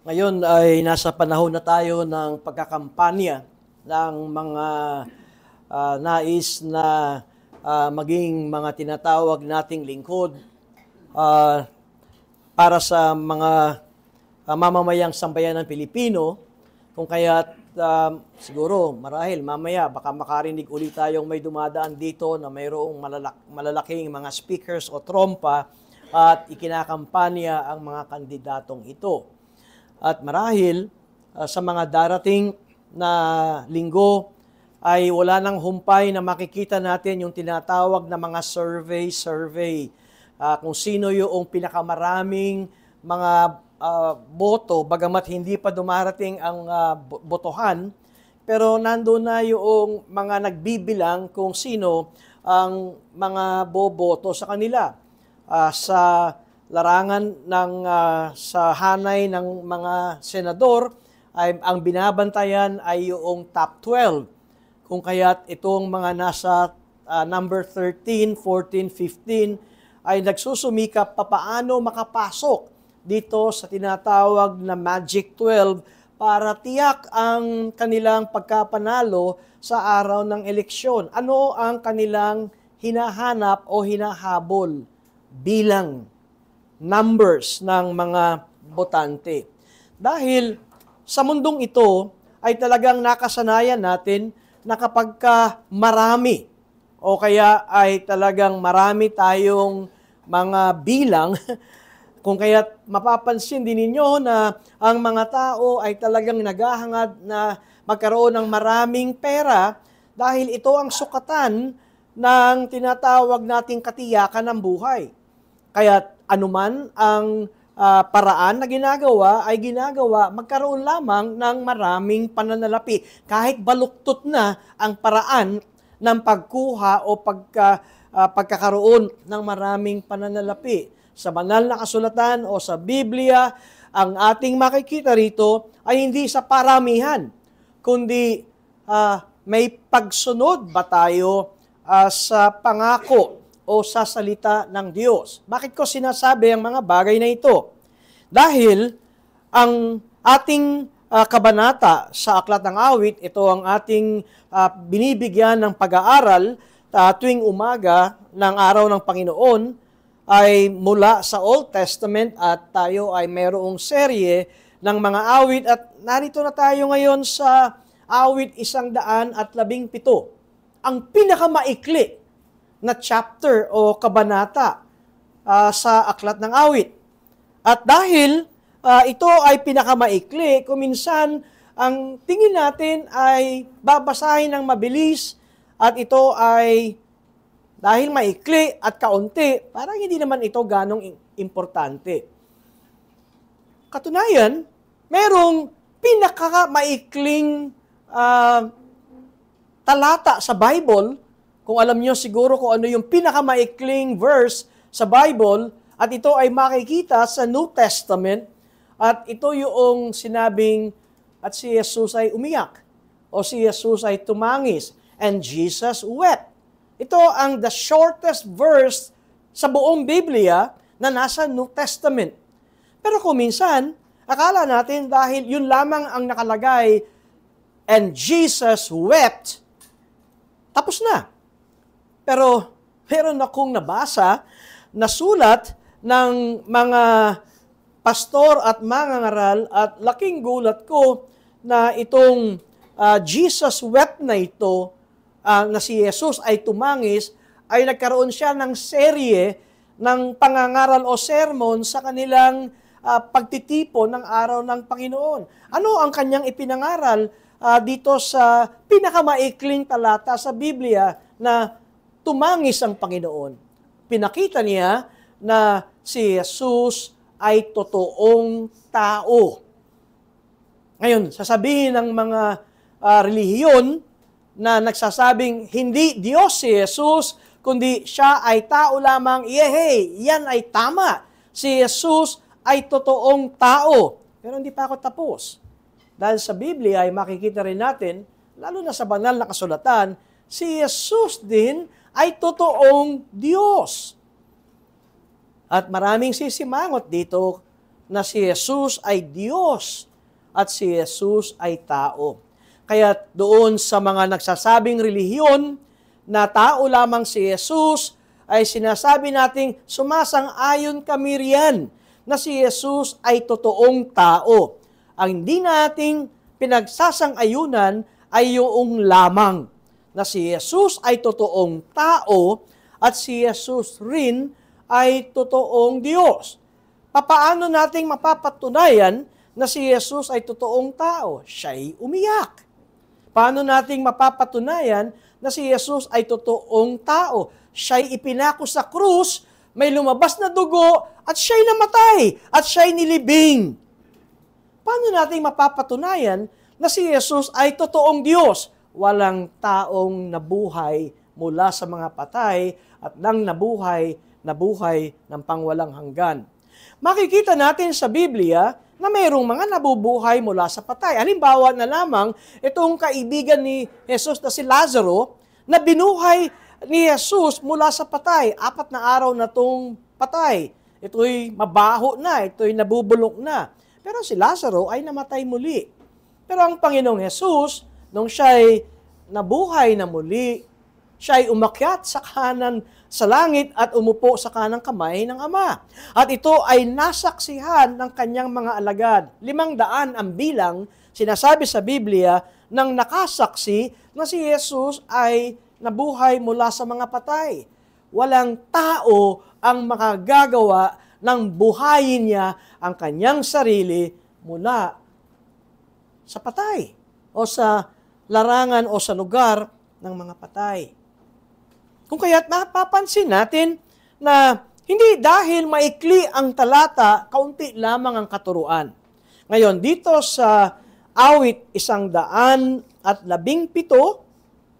Ngayon ay nasa panahon na tayo ng pagkakampanya ng mga nais na maging mga tinatawag nating lingkod ah, para sa mga mamamayang sambayan ng Pilipino. Kung kaya't siguro marahil mamaya baka makarinig ulit tayong may dumadaan dito na mayroong malalaking mga speakers o trompa at ikinakampanya ang mga kandidatong ito. At marahil sa mga darating na linggo ay wala nang humpay na makikita natin yung tinatawag na mga survey. Kung sino yung pinakamaraming mga boto, bagamat hindi pa dumarating ang botohan, pero nandoon na yung mga nagbibilang kung sino ang mga boboto sa kanila. Sa larangan ng sa hanay ng mga senador ay ang binabantayan ay yung top 12. Kung kaya't itong mga nasa number 13, 14, 15 ay nagsusumikap papaano makapasok dito sa tinatawag na Magic 12 para tiyak ang kanilang pagkapanalo sa araw ng eleksyon. Ano ang kanilang hinahanap o hinahabol? Bilang, numbers ng mga botante. Dahil sa mundong ito ay talagang nakasanayan natin na kapag marami o kaya ay talagang marami tayong mga bilang, kung kaya mapapansin din ninyo na ang mga tao ay talagang naghahangad na magkaroon ng maraming pera dahil ito ang sukatan ng tinatawag nating katiyakan ng buhay. Kaya anuman ang paraan na ginagawa ay ginagawa magkaroon lamang ng maraming pananalapi. Kahit baluktot na ang paraan ng pagkuha o pagkakaroon ng maraming pananalapi. Sa banal na kasulatan o sa Biblia, ang ating makikita rito ay hindi sa paramihan, kundi may pagsunod ba tayo sa pangako o sa salita ng Diyos. Bakit ko sinasabi ang mga bagay na ito? Dahil ang ating kabanata sa Aklat ng Awit, ito ang ating binibigyan ng pag-aaral tuwing umaga ng araw ng Panginoon, ay mula sa Old Testament at tayo ay mayroong serye ng mga awit at narito na tayo ngayon sa awit 117. Ang pinakamaikli na chapter o kabanata sa Aklat ng Awit. At dahil ito ay pinakamaikli, kuminsan ang tingin natin ay babasahin ng mabilis at ito ay dahil maikli at kaunti, parang hindi naman ito ganong importante. Katunayan, merong pinakamaikling talata sa Bible. Kung alam niyo siguro kung ano yung pinakamaikling verse sa Bible, at ito ay makikita sa New Testament, at ito yung sinabing, at si Jesus ay umiyak, o si Jesus ay tumangis, and Jesus wept. Ito ang the shortest verse sa buong Biblia na nasa New Testament. Pero kung minsan, akala natin dahil yun lamang ang nakalagay, and Jesus wept, tapos na. Pero meron akong nabasa na sulat ng mga pastor at mangangaral at laking gulat ko na itong Jesus wept na ito, na si Jesus ay tumangis, ay nagkaroon siya ng serye ng pangangaral o sermon sa kanilang pagtitipon ng araw ng Panginoon. Ano ang kanyang ipinangaral dito sa pinakamaikling talata sa Biblia na tumangis ang Panginoon? Pinakita niya na si Jesus ay totoong tao. Ngayon, sasabihin ng mga relihiyon na nagsasabing hindi Diyos si Jesus, kundi siya ay tao lamang, yan ay tama. Si Jesus ay totoong tao. Pero hindi pa ako tapos. Dahil sa Biblia ay makikita rin natin, lalo na sa banal na kasulatan, si Jesus din ay totoong Diyos. At maraming sisimangot dito na si Jesus ay Diyos at si Jesus ay tao. Kaya doon sa mga nagsasabing relihiyon na tao lamang si Jesus, ay sinasabi nating sumasang-ayon kami riyan na si Jesus ay totoong tao. Ang hindi nating pinagsasang-ayunan ay yung lamang na si Jesus ay totoong tao at si Jesus rin ay totoong Diyos. Papaano nating mapapatunayan na si Jesus ay totoong tao? Siya'y umiyak. Paano nating mapapatunayan na si Jesus ay totoong tao? Siya'y ipinako sa krus, may lumabas na dugo, at siya'y namatay, at siya'y nilibing. Paano nating mapapatunayan na si Jesus ay totoong Diyos? Walang taong nabuhay mula sa mga patay at nang nabuhay ng pangwalang hanggan. Makikita natin sa Biblia na mayroong mga nabubuhay mula sa patay. Halimbawa na lamang, itong kaibigan ni Jesus na si Lazaro, na binuhay ni Jesus mula sa patay. 4 na araw na itong patay. Ito'y mabaho na, ito'y nabubulok na. Pero si Lazaro ay namatay muli. Pero ang Panginoong Jesus, nung siya'y nabuhay na muli, siya'y umakyat sa kanan sa langit at umupo sa kanang kamay ng Ama. At ito ay nasaksihan ng kanyang mga alagad. 500 ang bilang, sinasabi sa Biblia, ng nakasaksi na si Jesus ay nabuhay mula sa mga patay. Walang tao ang makagagawa ng buhayin niya ang kanyang sarili mula sa patay o sa larangan o sa lugar ng mga patay. Kung kaya't mapapansin natin na hindi dahil maikli ang talata, kaunti lamang ang katuruan. Ngayon, dito sa awit 117,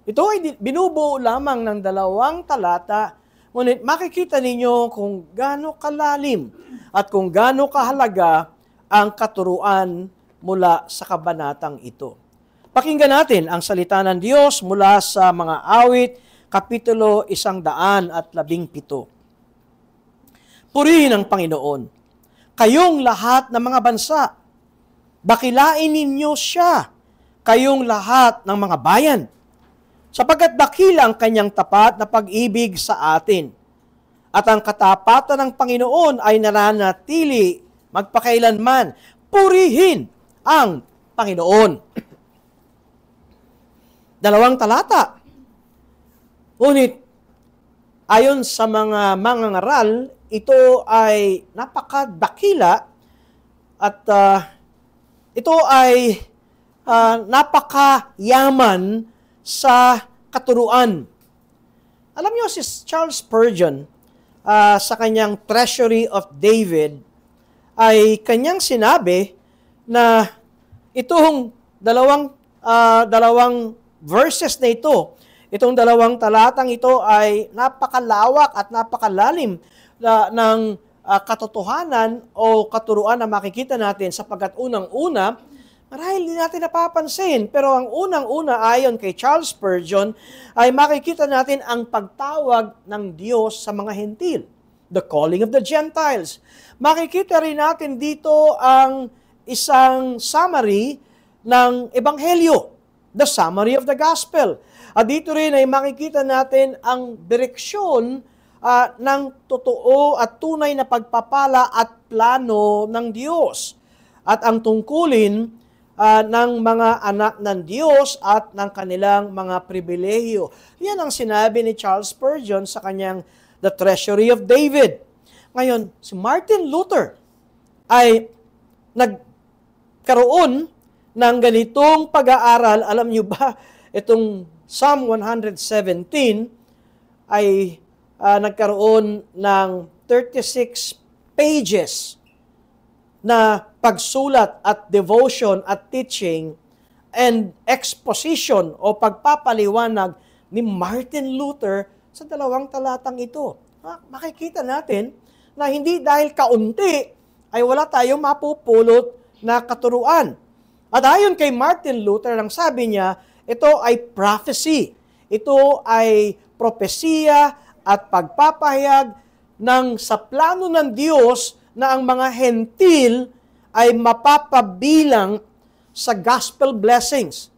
ito ay binubuo lamang ng 2 talata, ngunit makikita ninyo kung gaano kalalim at kung gaano kahalaga ang katuruan mula sa kabanatang ito. Pakinggan natin ang salita ng Diyos mula sa mga awit, Kapitulo 117. Purihin ang Panginoon, kayong lahat ng mga bansa. Bakilain ninyo siya, kayong lahat ng mga bayan, sapagkat dakila ang kanyang tapat na pag-ibig sa atin. At ang katapatan ng Panginoon ay nananatili magpakailanman. Purihin ang Panginoon. 2 talata. Ngunit, ayon sa mga mangangaral, ito ay napakadakila at ito ay napakayaman sa katuruan. Alam niyo, si Charles Spurgeon, sa kanyang Treasury of David, ay kanyang sinabi na itong dalawang verses na ito, itong 2 talatang ito ay napakalawak at napakalalim ng katotohanan o katuruan na makikita natin sapagkat unang-una, marahil hindi natin napapansin, pero ang unang-una ayon kay Charles Spurgeon ay makikita natin ang pagtawag ng Diyos sa mga hentil, the calling of the Gentiles. Makikita rin natin dito ang isang summary ng Ebanghelyo, the summary of the Gospel. At dito rin ay makikita natin ang direksyon ng totoo at tunay na pagpapala at plano ng Diyos. At ang tungkulin ng mga anak ng Diyos at ng kanilang mga pribilehiyo. Yan ang sinabi ni Charles Spurgeon sa kanyang The Treasury of David. Ngayon, si Martin Luther ay nagkaroon ng ganitong pag-aaral. Alam niyo ba, itong Psalm 117 ay nagkaroon ng 36 pages na pagsulat at devotion at teaching and exposition o pagpapaliwanag ni Martin Luther sa 2 talatang ito. Makikita natin na hindi dahil kaunti ay wala tayong mapupulot na katuruan. At ayon kay Martin Luther, ang sabi niya, ito ay prophecy. Ito ay propesiya at pagpapahayag ng sa plano ng Diyos na ang mga hentil ay mapapabilang sa gospel blessings.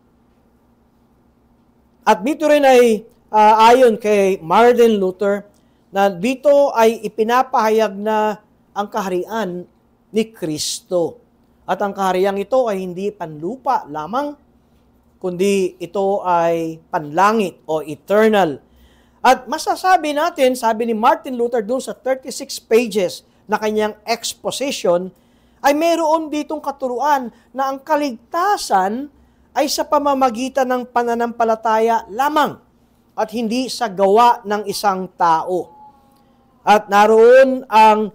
At dito rin ay ayon kay Martin Luther na dito ay ipinapahayag na ang kaharian ni Kristo. At ang kaharian ito ay hindi panlupa lamang, kundi ito ay panlangit o eternal. At masasabi natin, sabi ni Martin Luther doon sa 36 pages na kanyang exposition, ay mayroon ditong katuruan na ang kaligtasan ay sa pamamagitan ng pananampalataya lamang at hindi sa gawa ng isang tao. At naroon ang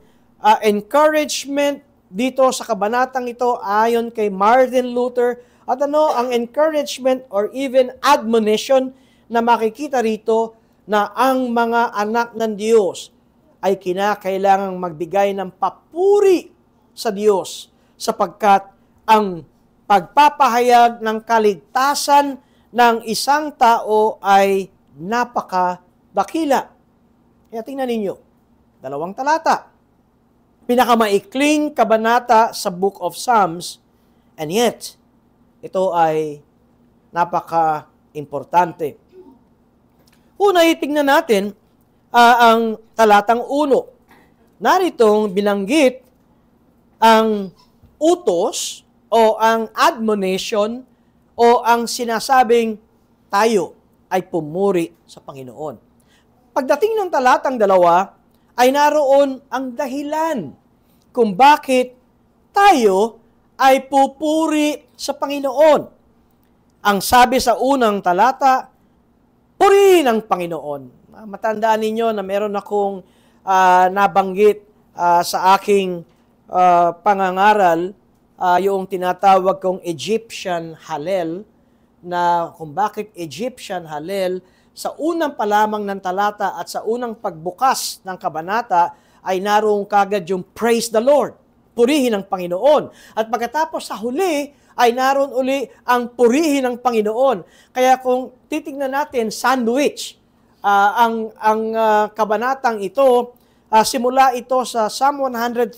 encouragement dito sa kabanatang ito ayon kay Martin Luther. At ano ang encouragement or even admonition na makikita rito na ang mga anak ng Diyos ay kinakailangang magbigay ng papuri sa Diyos sapagkat ang pagpapahayag ng kaligtasan ng isang tao ay napakadakila. Kaya tingnan ninyo, 2 talata. Pinakamaikling kabanata sa Book of Psalms, and yet, ito ay napaka-importante. Una, tingnan natin ang talatang 1. Naritong binanggit ang utos o ang admonition o ang sinasabing tayo ay pumuri sa Panginoon. Pagdating ng talatang 2, ay naroon ang dahilan kung bakit tayo ay pupuri sa Panginoon. Ang sabi sa unang talata, purihin ang Panginoon. Matandaan ninyo na meron akong nabanggit sa aking pangangaral, yung tinatawag kong Egyptian Hallel, na kung bakit Egyptian Hallel, sa unang palamang ng talata at sa unang pagbukas ng kabanata, ay naroon kagad yung praise the Lord. Purihin ang Panginoon. At pagkatapos sa huli, ay naroon uli ang purihin ng Panginoon. Kaya kung titignan natin, sandwich, ang kabanatang ito, simula ito sa Psalm 113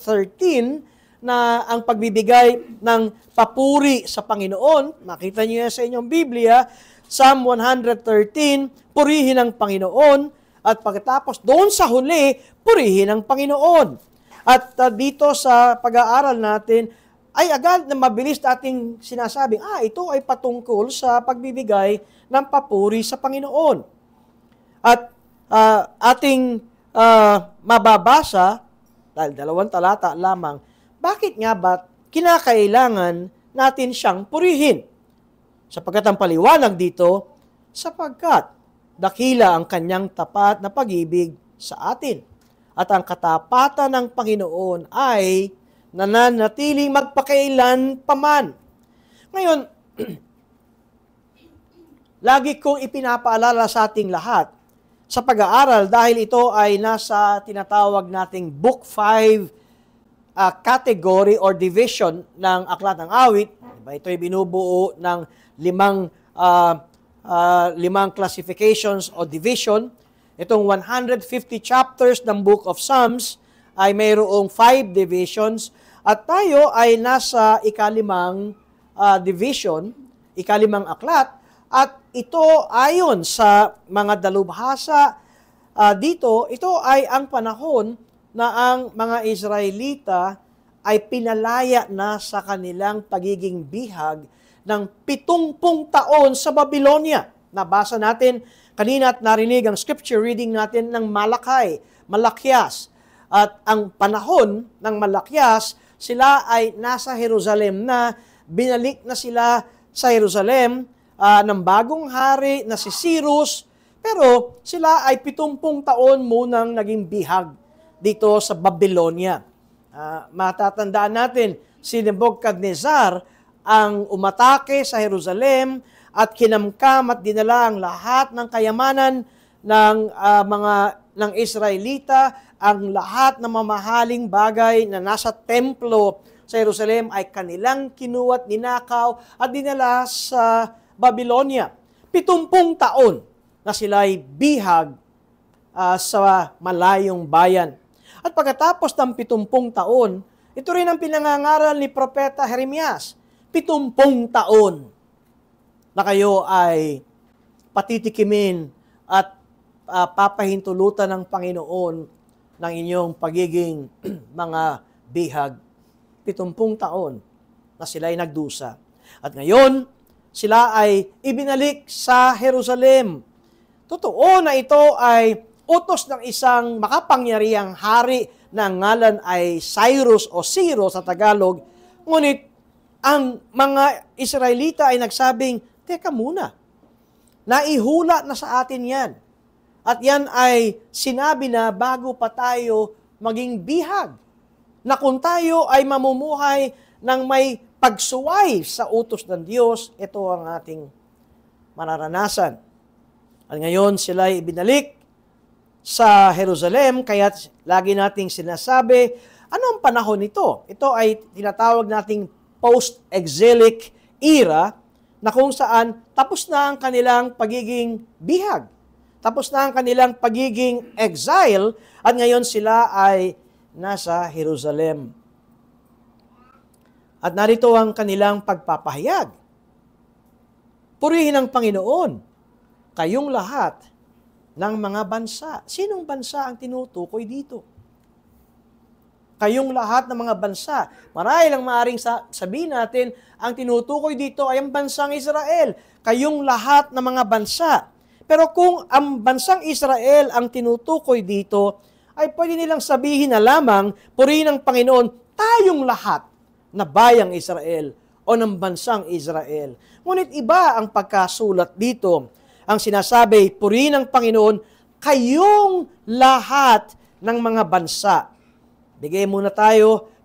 na ang pagbibigay ng papuri sa Panginoon. Makita niyo yan sa inyong Biblia, Psalm 113, purihin ang Panginoon. At pagkatapos doon sa huli, purihin ang Panginoon. At dito sa pag-aaral natin, ay agad na mabilis ating sinasabing, ito ay patungkol sa pagbibigay ng papuri sa Panginoon. At ating mababasa, dahil 2 talata lamang, bakit nga ba kinakailangan natin siyang purihin? Sapagkat ang paliwanag dito, sapagkat dakila ang kanyang tapat na pag-ibig sa atin. At ang katapatan ng Panginoon ay nananatiling magpakailan paman. Ngayon, lagi kong ipinapaalala sa ating lahat sa pag-aaral dahil ito ay nasa tinatawag nating Book 5 category or division ng Aklat ng Awit. Ito ay binubuo ng 5 classifications o division. Itong 150 chapters ng Book of Psalms ay mayroong 5 divisions at tayo ay nasa ikalimang division, ikalimang aklat, at ito ayon sa mga dalubhasa dito, ito ay ang panahon na ang mga Israelita ay pinalaya na sa kanilang pagiging bihag ng 70 taon sa Babylonia. Nabasa natin kanina at narinig ang scripture reading natin ng Malakyas. At ang panahon ng Malakyas, sila ay nasa Jerusalem na, binalik na sila sa Jerusalem ng bagong hari na si Cyrus, pero sila ay 70 taon munang naging bihag dito sa Babylonia. Matatandaan natin, si Nebuchadnezzar ang umatake sa Jerusalem at kinamkam at dinala ang lahat ng kayamanan ng ng Israelita, ang lahat ng mamahaling bagay na nasa templo sa Jerusalem ay kanilang kinuwat, ninakaw at dinala sa Babylonia. 70 taon na sila'y bihag sa malayong bayan. At pagkatapos ng 70 taon, ito rin ang pinangangaral ni Propeta Jeremias, 70 taon na kayo ay patitikimin at papahintulutan ng Panginoon ng inyong pagiging mga bihag. 70 taon na sila ay nagdusa. At ngayon, sila ay ibinalik sa Jerusalem. Totoo na ito ay utos ng isang makapangyarihang hari na ang ngalan ay Cyrus o Ciro sa Tagalog. Ngunit ang mga Israelita ay nagsabing, teka muna, naihula na sa atin yan. At yan ay sinabi na bago pa tayo maging bihag, na kung tayo ay mamumuhay ng may pagsuway sa utos ng Diyos, ito ang ating mararanasan. At ngayon sila ay ibinalik sa Jerusalem, kaya lagi nating sinasabi, ano ang panahon nito? Ito ay tinatawag nating post-exilic era, na kung saan tapos na ang kanilang pagiging bihag. Tapos na ang kanilang pagiging exile, at ngayon sila ay nasa Jerusalem. At narito ang kanilang pagpapahayag. Purihin ang Panginoon, kayong lahat ng mga bansa. Sinong bansa ang tinutukoy dito? Kayong lahat ng mga bansa. Marahil ang maaaring sabihin natin, ang tinutukoy dito ay ang bansang Israel. Kayong lahat ng mga bansa. Pero kung ang bansang Israel ang tinutukoy dito, ay pwede nilang sabihin na lamang, purihin ng Panginoon, tayong lahat na bayang Israel o ng bansang Israel. Ngunit iba ang pagkasulat dito. Ang sinasabi, purihin ng Panginoon, kayong lahat ng mga bansa.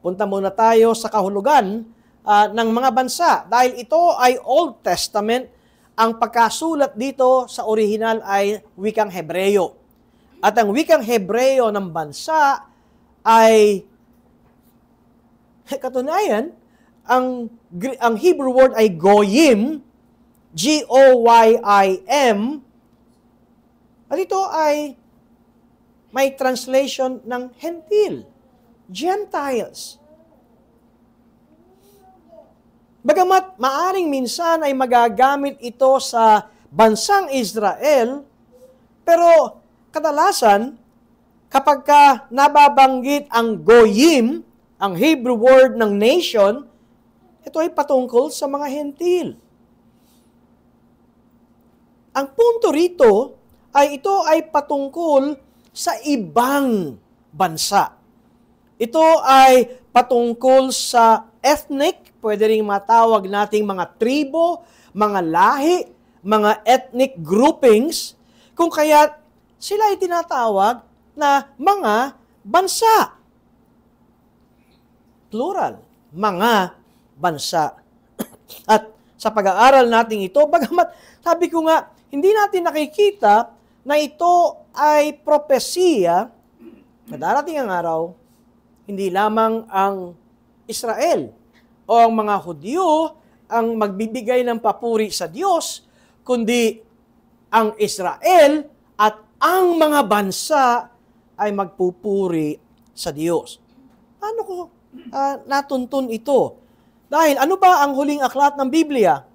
Punta muna tayo sa kahulugan ng mga bansa. Dahil ito ay Old Testament, ang pagkasulat dito sa orihinal ay wikang Hebreo. At ang wikang Hebreo ng bansa ay katunayan, ang Hebrew word ay goyim, G-O-Y-I-M, at ito ay may translation ng hentil, Gentiles. Bagamat maaring minsan ay magagamit ito sa bansang Israel, pero kadalasan, kapag nababanggit ang goyim, ang Hebrew word ng nation, ito ay patungkol sa mga hentil. Ang punto rito ay ito ay patungkol sa ibang bansa. Ito ay patungkol sa ethnic, pwede rin matawag nating mga tribo, mga lahi, mga ethnic groupings, kung kaya sila ay tinatawag na mga bansa. Plural, mga bansa. At sa pag-aaral natin ito, bagamat sabi ko nga, hindi natin nakikita na ito ay propesiya na darating ang araw, hindi lamang ang Israel o ang mga Hudyo ang magbibigay ng papuri sa Diyos, kundi ang Israel at ang mga bansa ay magpupuri sa Diyos. Paano ko natuntun ito? Dahil ano ba ang huling aklat ng Biblia?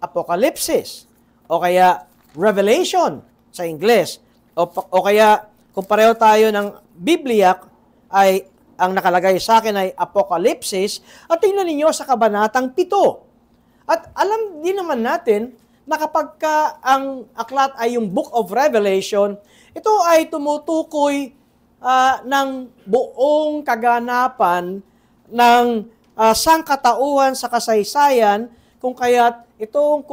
Apokalipsis, o kaya Revelation sa Ingles, o kaya kung pareho tayo ng Biblia, ay ang nakalagay sa akin ay Apokalipsis, at tingnan ninyo sa kabanatang 7. At alam din naman natin na kapag ang aklat ay yung Book of Revelation, ito ay tumutukoy ng buong kaganapan ng sangkatauhan sa kasaysayan, kung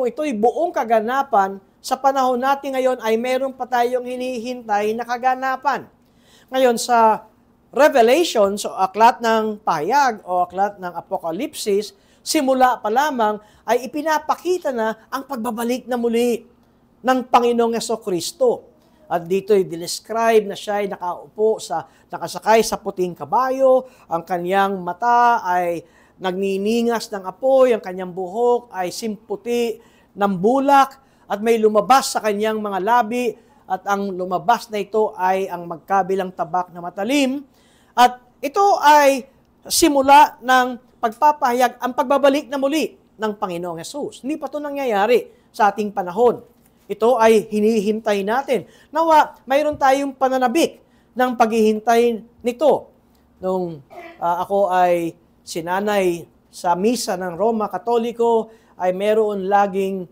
ito'y buong kaganapan, sa panahon natin ngayon ay meron pa tayong hinihintay na kaganapan. Ngayon sa Revelation, so aklat ng pahayag o aklat ng Apokalipsis, simula pa lamang ay ipinapakita na ang pagbabalik na muli ng Panginoong Jesucristo. At dito ay describe na siya ay nakasakay sa puting kabayo, ang kanyang mata ay nagniningas ng apoy, ang kanyang buhok ay simputi ng bulak, at may lumabas sa kanyang mga labi at ang lumabas na ito ay ang magkabilang tabak na matalim. At ito ay simula ng pagpapahayag, ang pagbabalik na muli ng Panginoong Hesus. Hindi pa ito nangyayari sa ating panahon. Ito ay hinihintay natin. Nawa, mayroon tayong pananabik ng paghihintay nito. Nung ako ay sinanay sa misa ng Roma Katoliko, ay meron laging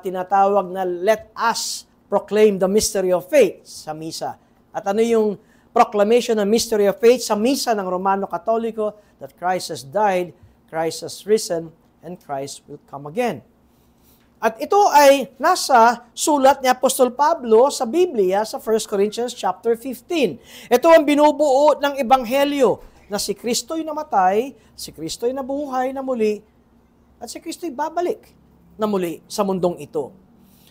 tinatawag na let us proclaim the mystery of faith sa misa. At ano yung proclamation ng mystery of faith sa misa ng Romano Katoliko? That Christ has died, Christ has risen, and Christ will come again. At ito ay nasa sulat ni Apostol Pablo sa Biblia sa 1 Corinthians chapter 15. Ito ang binubuo ng Ebanghelyo na si Kristo'y namatay, si Kristo'y nabuhay na muli, at si Kristo'y babalik na muli sa mundong ito.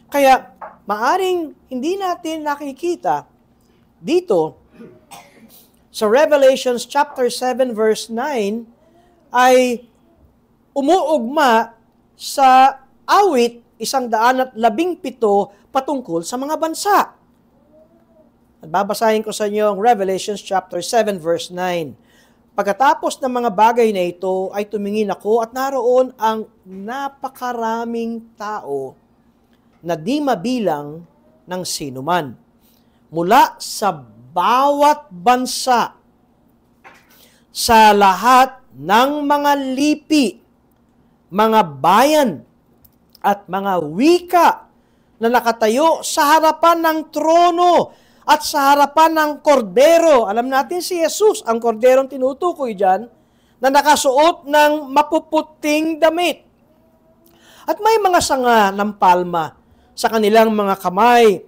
Kaya maaring hindi natin nakikita dito sa Revelations chapter 7 verse 9 ay umuugma sa awit 117 patungkol sa mga bansa. At babasahin ko sa inyo ang Revelations chapter 7 verse 9. Pagkatapos ng mga bagay na ito ay tumingin ako at naroon ang napakaraming tao na di mabilang ng sinuman. Mula sa bawat bansa, sa lahat ng mga lipi, mga bayan, at mga wika na nakatayo sa harapan ng trono at sa harapan ng kordero. Alam natin si Jesus, ang korderong tinutukoy dyan, na nakasuot ng mapuputing damit. At may mga sanga ng palma sa kanilang mga kamay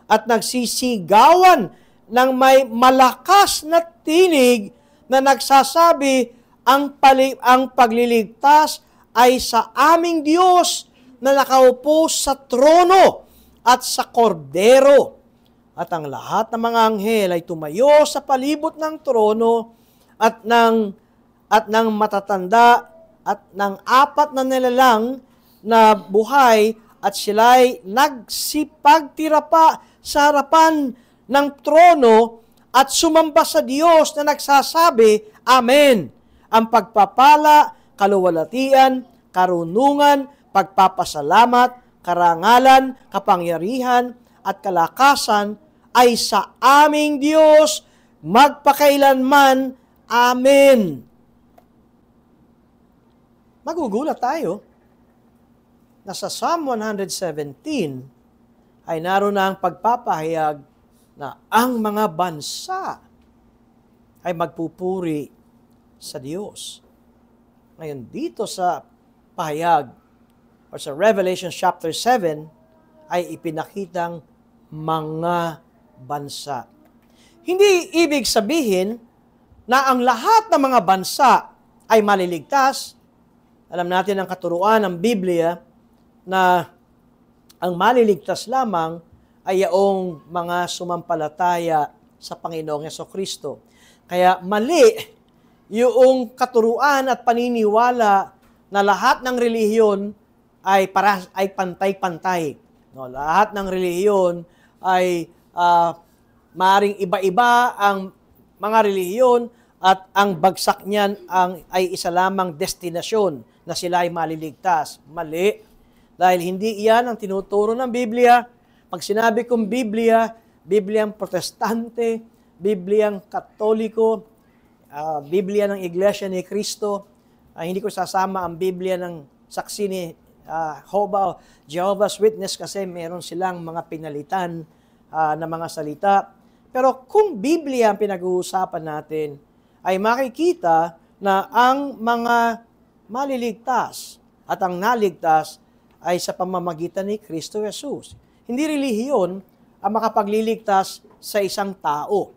at nagsisigawan ng may malakas na tinig na nagsasabi, ang pagliligtas ay sa aming Diyos na nakaupo sa trono at sa kordero. At ang lahat ng mga anghel ay tumayo sa palibot ng trono at ng matatanda at ng apat na nilalang na buhay, at sila'y nagsipagtira pa sa harapan ng trono at sumamba sa Diyos na nagsasabi, Amen. Ang pagpapala, kaluwalhatian, karunungan, pagpapasalamat, karangalan, kapangyarihan, at kalakasan ay sa aming Diyos magpakailanman. Amen. Magugulat tayo na sa Psalm 117 ay naroon na ang pagpapahayag na ang mga bansa ay magpupuri sa Diyos. Ngayon, dito sa pahayag o sa Revelation chapter 7 ay ipinakitang mga bansa. Hindi ibig sabihin na ang lahat ng mga bansa ay maliligtas. Alam natin ang katuruan ng Biblia na ang maliligtas lamang ay yaong mga sumampalataya sa Panginoong Jesucristo. Kaya mali yung katuruan at paniniwala na lahat ng relihiyon ay pantay-pantay. No, lahat ng relihiyon ay maaring iba-iba ang mga relihiyon at ang bagsak niyan ay isa lamang destinasyon na sila ay maliligtas. Mali. Dahil hindi iyan ang tinuturo ng Biblia. Pag sinabi kong Biblia, Bibliang Protestante, Bibliang Katoliko, Biblia ng Iglesia ni Cristo, hindi ko sasama ang Biblia ng saksi ni Jehovah's Witness kasi meron silang mga pinalitan na mga salita. Pero kung Biblia ang pinag-uusapan natin, ay makikita na ang mga maliligtas at ang naligtas ay sa pamamagitan ni Kristo Jesus. Hindi relihiyon ang makapagliligtas sa isang tao.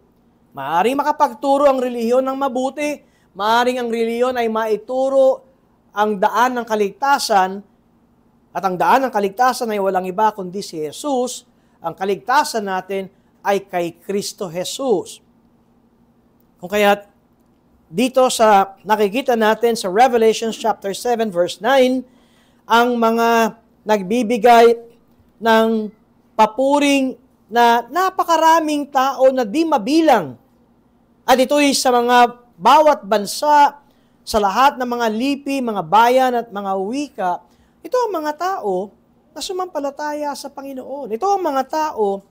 Maaaring makapagturo ang relihiyon ng mabuti, maaaring ang relihiyon ay maituro ang daan ng kaligtasan, at ang daan ng kaligtasan ay walang iba kundi si Jesus. Ang kaligtasan natin ay kay Kristo Jesus. Kung kaya't dito sa nakikita natin sa Revelation chapter 7 verse 9, ang mga nagbibigay ng papuring na napakaraming tao na di mabilang. At ito'y sa mga bawat bansa, sa lahat ng mga lipi, mga bayan at mga wika, ito ang mga tao na sumampalataya sa Panginoon. Ito ang mga tao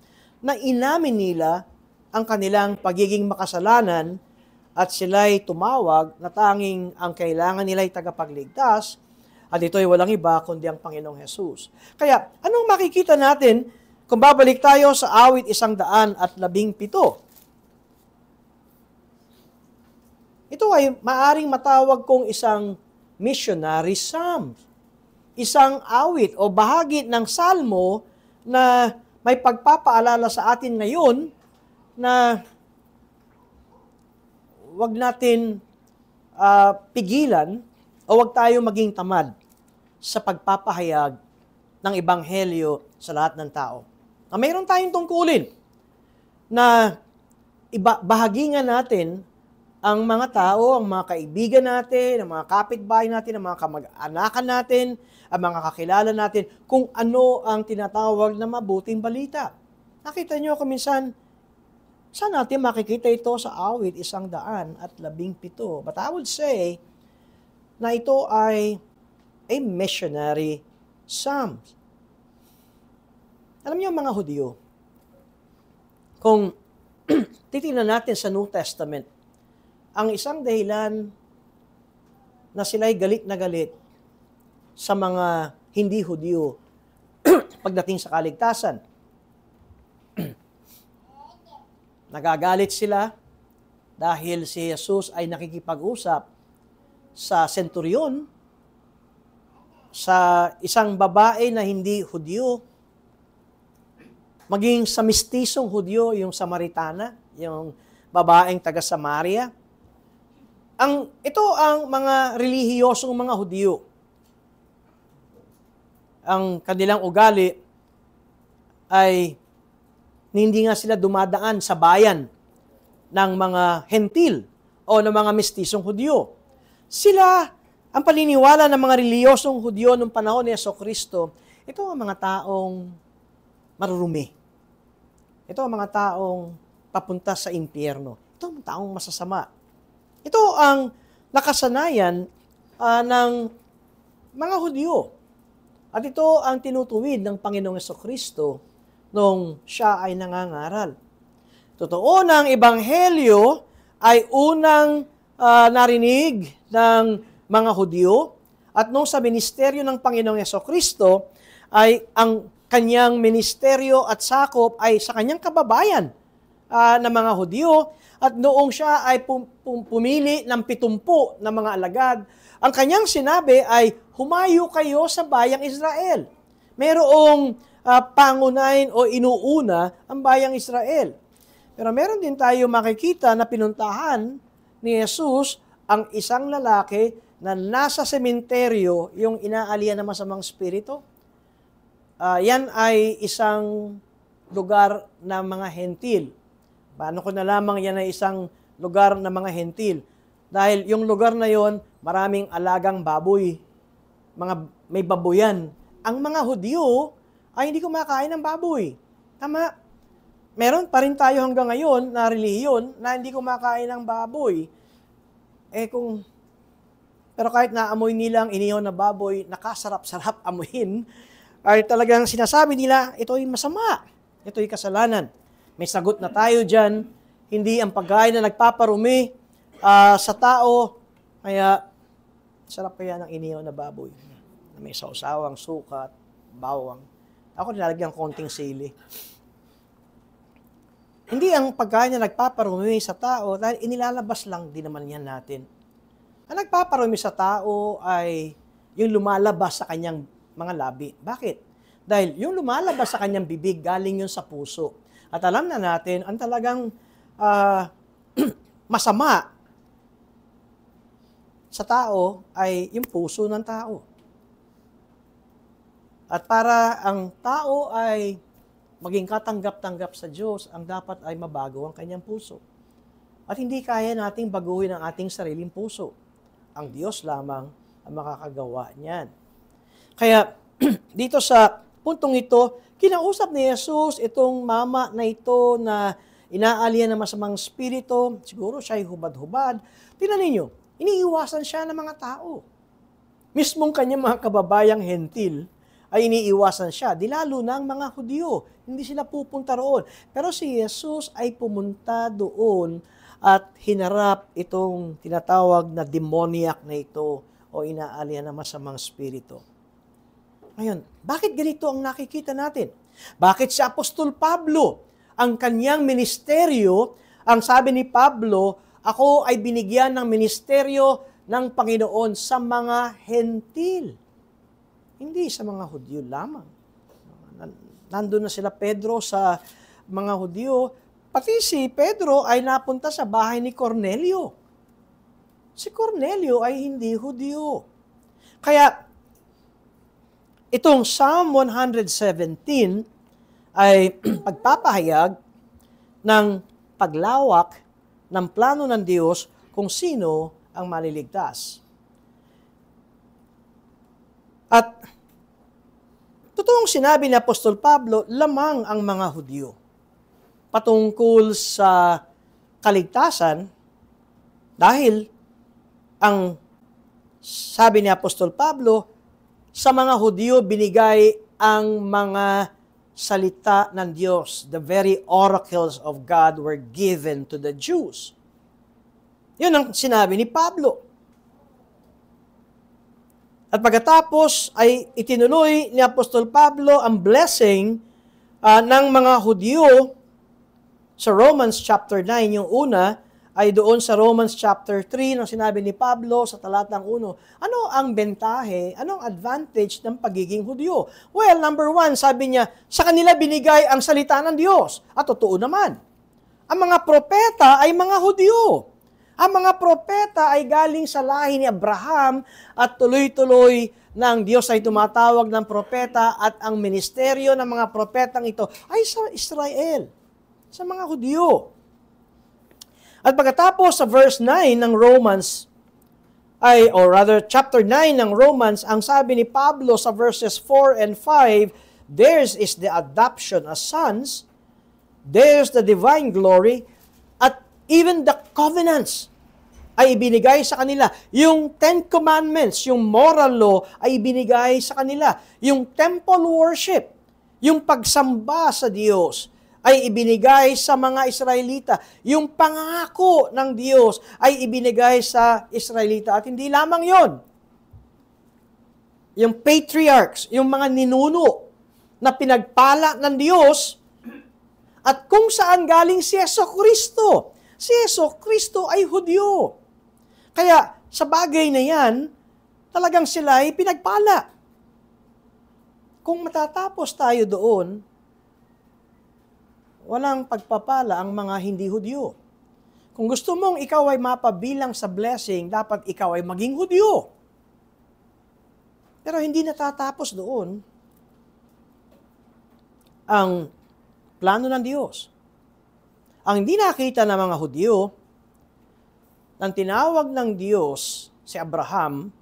na inamin nila ang kanilang pagiging makasalanan at sila'y tumawag na tanging ang kailangan nila'y tagapagligtas at ito'y walang iba kundi ang Panginoong Hesus. Kaya, anong makikita natin kung babalik tayo sa awit 117? Ito ay maaring matawag kong isang missionary psalm. Isang awit o bahagi ng salmo na may pagpapaalala sa atin ngayon na wag natin pigilan o wag tayo maging tamad sa pagpapahayag ng ebanghelyo sa lahat ng tao. Mayroon tayong tungkulin na bahagingan natin ang mga tao, ang mga kaibigan natin, ang mga kapitbahay natin, ang mga kamag-anakan natin, ang mga kakilala natin, kung ano ang tinatawag na mabuting balita. Nakita niyo kung minsan, saan natin makikita ito sa awit 117? But I would say na ito ay a missionary psalm. Alam niyo mga Hudyo, kung titingnan natin sa New Testament, ang isang dahilan na sila'y galit na galit sa mga hindi Hudyo pagdating sa kaligtasan. Nagagalit sila dahil si Jesus ay nakikipag-usap sa senturyon, sa isang babae na hindi Hudyo, maging sa mistisong Hudyo, yung Samaritana, yung babaeng taga Samaria. Ito ang mga relihiyosong mga Hudyo. Ang kanilang ugali ay hindi nga sila dumadaan sa bayan ng mga hentil o ng mga mistisong Hudyo. Sila, ang paniniwala ng mga relihiyosong Hudyo noong panahon ni Jesucristo, ito ang mga taong marurumi. Ito ang mga taong papunta sa impyerno. Ito ang taong masasama. Ito ang nakasanayan ng mga Hudyo. At ito ang tinutuwid ng Panginoong Jesucristo nung siya ay nangangaral. Totoo na ang Ebanghelyo ay unang narinig ng mga Hudyo at nung sa ministeryo ng Panginoong Jesucristo ay ang kanyang ministeryo at sakop ay sa kanyang kababayan na mga Hudyo. At noong siya ay pumili ng 70 na mga alagad, ang kanyang sinabi ay, humayo kayo sa bayang Israel. Merong pangunahin o inuuna ang bayang Israel. Pero meron din tayo makikita na pinuntahan ni Jesus ang isang lalaki na nasa sementeryo yung inaalian ng masamang spirito. Yan ay isang lugar ng mga hentil. Paano ko nalamang yan ay isang lugar ng mga hentil? Dahil yung lugar na yon, maraming alagang baboy. May baboyan. Ang mga Hudyo ay hindi kumakain ng baboy. Tama. Meron pa rin tayo hanggang ngayon na relihiyon na hindi kumakain ng baboy. Pero kahit naamoy nilang inihaw na baboy, nakasarap-sarap amuhin, ay talagang sinasabi nila, ito'y masama. Ito'y kasalanan. May sagot na tayo dyan. Hindi ang pagkain na nagpaparumi sa tao. Kaya, sarap kaya ng inihaw na baboy. May sausawang, sukat, bawang. Ako nilalagyan konting sili. Hindi ang pagkain na nagpaparumi sa tao, dahil inilalabas lang din naman yan natin. Ang nagpaparumi sa tao ay yung lumalabas sa kanyang mga labi. Bakit? Dahil yung lumalabas sa kanyang bibig, galing yun sa puso. At alam na natin, ang talagang masama sa tao ay yung puso ng tao. At para ang tao ay maging katanggap-tanggap sa Diyos, ang dapat ay mabago ang kanyang puso. At hindi kaya nating baguhin ang ating sariling puso. Ang Diyos lamang ang makakagawa niyan. Kaya dito sa puntong ito, kinausap ni Jesus itong mama na ito na inaalian ng masamang spirito. Siguro siya ay hubad-hubad. Tingnan ninyo, iniiwasan siya ng mga tao. Mismong kanyang mga kababayang hentil ay iniiwasan siya. Di lalo na ang mga Hudyo. Hindi sila pupunta roon. Pero si Jesus ay pumunta doon at hinarap itong tinatawag na demoniac na ito o inaalian ng masamang spirito. Ngayon, bakit ganito ang nakikita natin? Bakit si Apostol Pablo, ang kanyang ministeryo, ang sabi ni Pablo, ako ay binigyan ng ministeryo ng Panginoon sa mga hentil. Hindi sa mga Hudyo lamang. Nandun na sila Pedro sa mga Hudyo. Pati si Pedro ay napunta sa bahay ni Cornelio. Si Cornelio ay hindi Hudyo. Kaya, itong Psalm 117 ay pagpapahayag ng paglawak ng plano ng Diyos kung sino ang maliligtas. At totoong sinabi ni Apostol Pablo, lamang ang mga Hudyo. Patungkol sa kaligtasan, dahil ang sabi ni Apostol Pablo, sa mga Hudyo binigay ang mga salita ng Diyos. The very oracles of God were given to the Jews. Yun ang sinabi ni Pablo. At pagkatapos ay itinuloy ni Apostol Pablo ang blessing ng mga Hudyo sa Romans chapter 9. Yung una ay doon sa Romans chapter 3 nang sinabi ni Pablo sa talatang 1. Ano ang bentahe, anong advantage ng pagiging Hudyo? Well, number 1, sabi niya, sa kanila binigay ang salita ng Diyos. At totoo naman. Ang mga propeta ay mga Hudyo. Ang mga propeta ay galing sa lahi ni Abraham at tuloy-tuloy ng Diyos ay tumatawag ng propeta at ang ministeryo ng mga propetang ito ay sa Israel, sa mga Hudyo. At pagkatapos sa verse 9 ng Romans, or rather chapter 9 ng Romans, ang sabi ni Pablo sa verses 4 and 5, theirs is the adoption as sons, theirs the divine glory, at even the covenants ay ibinigay sa kanila. Yung 10 Commandments, yung moral law ay ibinigay sa kanila. Yung temple worship, yung pagsamba sa Diyos, ay ibinigay sa mga Israelita. Yung pangako ng Diyos ay ibinigay sa Israelita. At hindi lamang yon. Yung patriarchs, yung mga ninuno na pinagpala ng Diyos, at kung saan galing si Jesucristo. Si Jesucristo ay Hudyo. Kaya sa bagay na yan, talagang sila ay pinagpala. Kung matatapos tayo doon, walang pagpapala ang mga hindi Hudyo. Kung gusto mong ikaw ay mapabilang sa blessing, dapat ikaw ay maging Hudyo. Pero hindi natatapos doon ang plano ng Diyos. Ang hindi nakita ng mga Hudyo, nang tinawag ng Diyos si Abraham,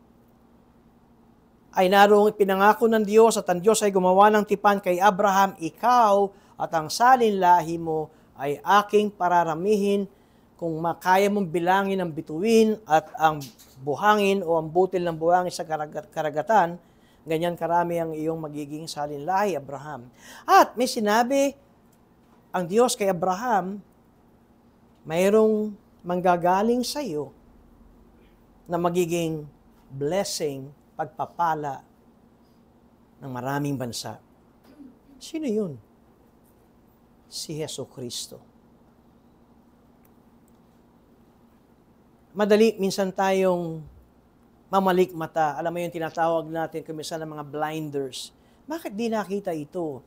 ay narong pinangako ng Diyos at ang Diyos ay gumawa ng tipan kay Abraham, ikaw at ang salinlahi mo ay aking pararamihin kung makaya mong bilangin ang bituin at ang buhangin o ang butil ng buhangin sa karagatan, ganyan karami ang iyong magiging salinlahi, Abraham. At may sinabi ang Diyos kay Abraham, mayroong manggagaling sa iyo na magiging blessing, pagpapala ng maraming bansa. Sino yun? Si Jesucristo. Madali minsan tayong mamalikmata. Alam mo yung tinatawag natin kumisa ng mga blinders. Bakit di nakita ito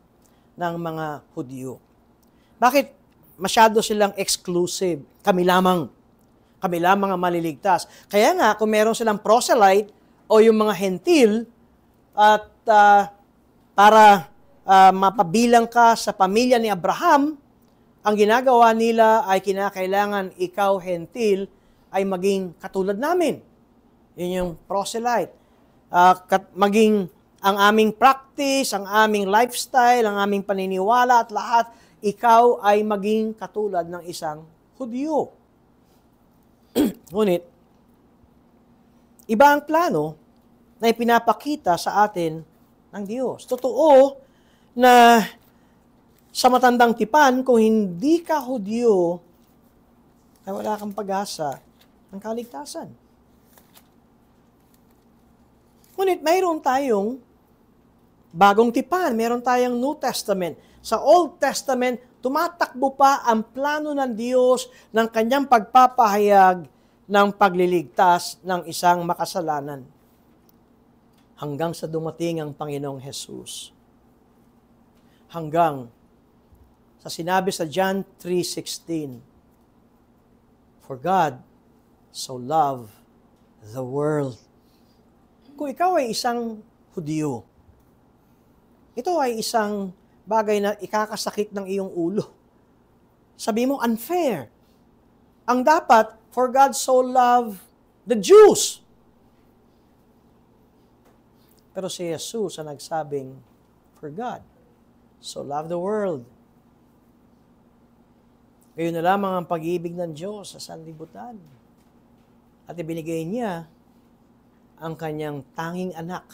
ng mga Hudyo? Bakit masyado silang exclusive? Kami lamang ang maliligtas. Kaya nga, kung meron silang proselyte o yung mga hentil at para mapabilang ka sa pamilya ni Abraham, ang ginagawa nila ay kinakailangan ikaw, hentil, ay maging katulad namin. Yun yung proselyte. Maging ang aming practice, ang aming lifestyle, ang aming paniniwala at lahat, ikaw ay maging katulad ng isang Hudyo. Ngunit, iba ang plano na ipinapakita sa atin ng Diyos. Totoo na sa matandang tipan, kung hindi ka Hudyo, ay wala kang pag-asa ng kaligtasan. Ngunit mayroon tayong bagong tipan, mayroon tayong New Testament. Sa Old Testament, tumatakbo pa ang plano ng Diyos ng kanyang pagpapahayag ng pagliligtas ng isang makasalanan. Hanggang sa dumating ang Panginoong Hesus. Hanggang sa sinabi sa John 3:16, For God so loved the world. Kung ikaw ay isang Hudyo, ito ay isang bagay na ikakasakit ng iyong ulo. Sabi mo, unfair. Ang dapat, for God so loved the Jews. Pero si Jesus ang nagsabing, for God so loved the world. Gayon na lamang ang pag-ibig ng Diyos sa sanlibutan. At ibinigay niya ang kanyang tanging anak.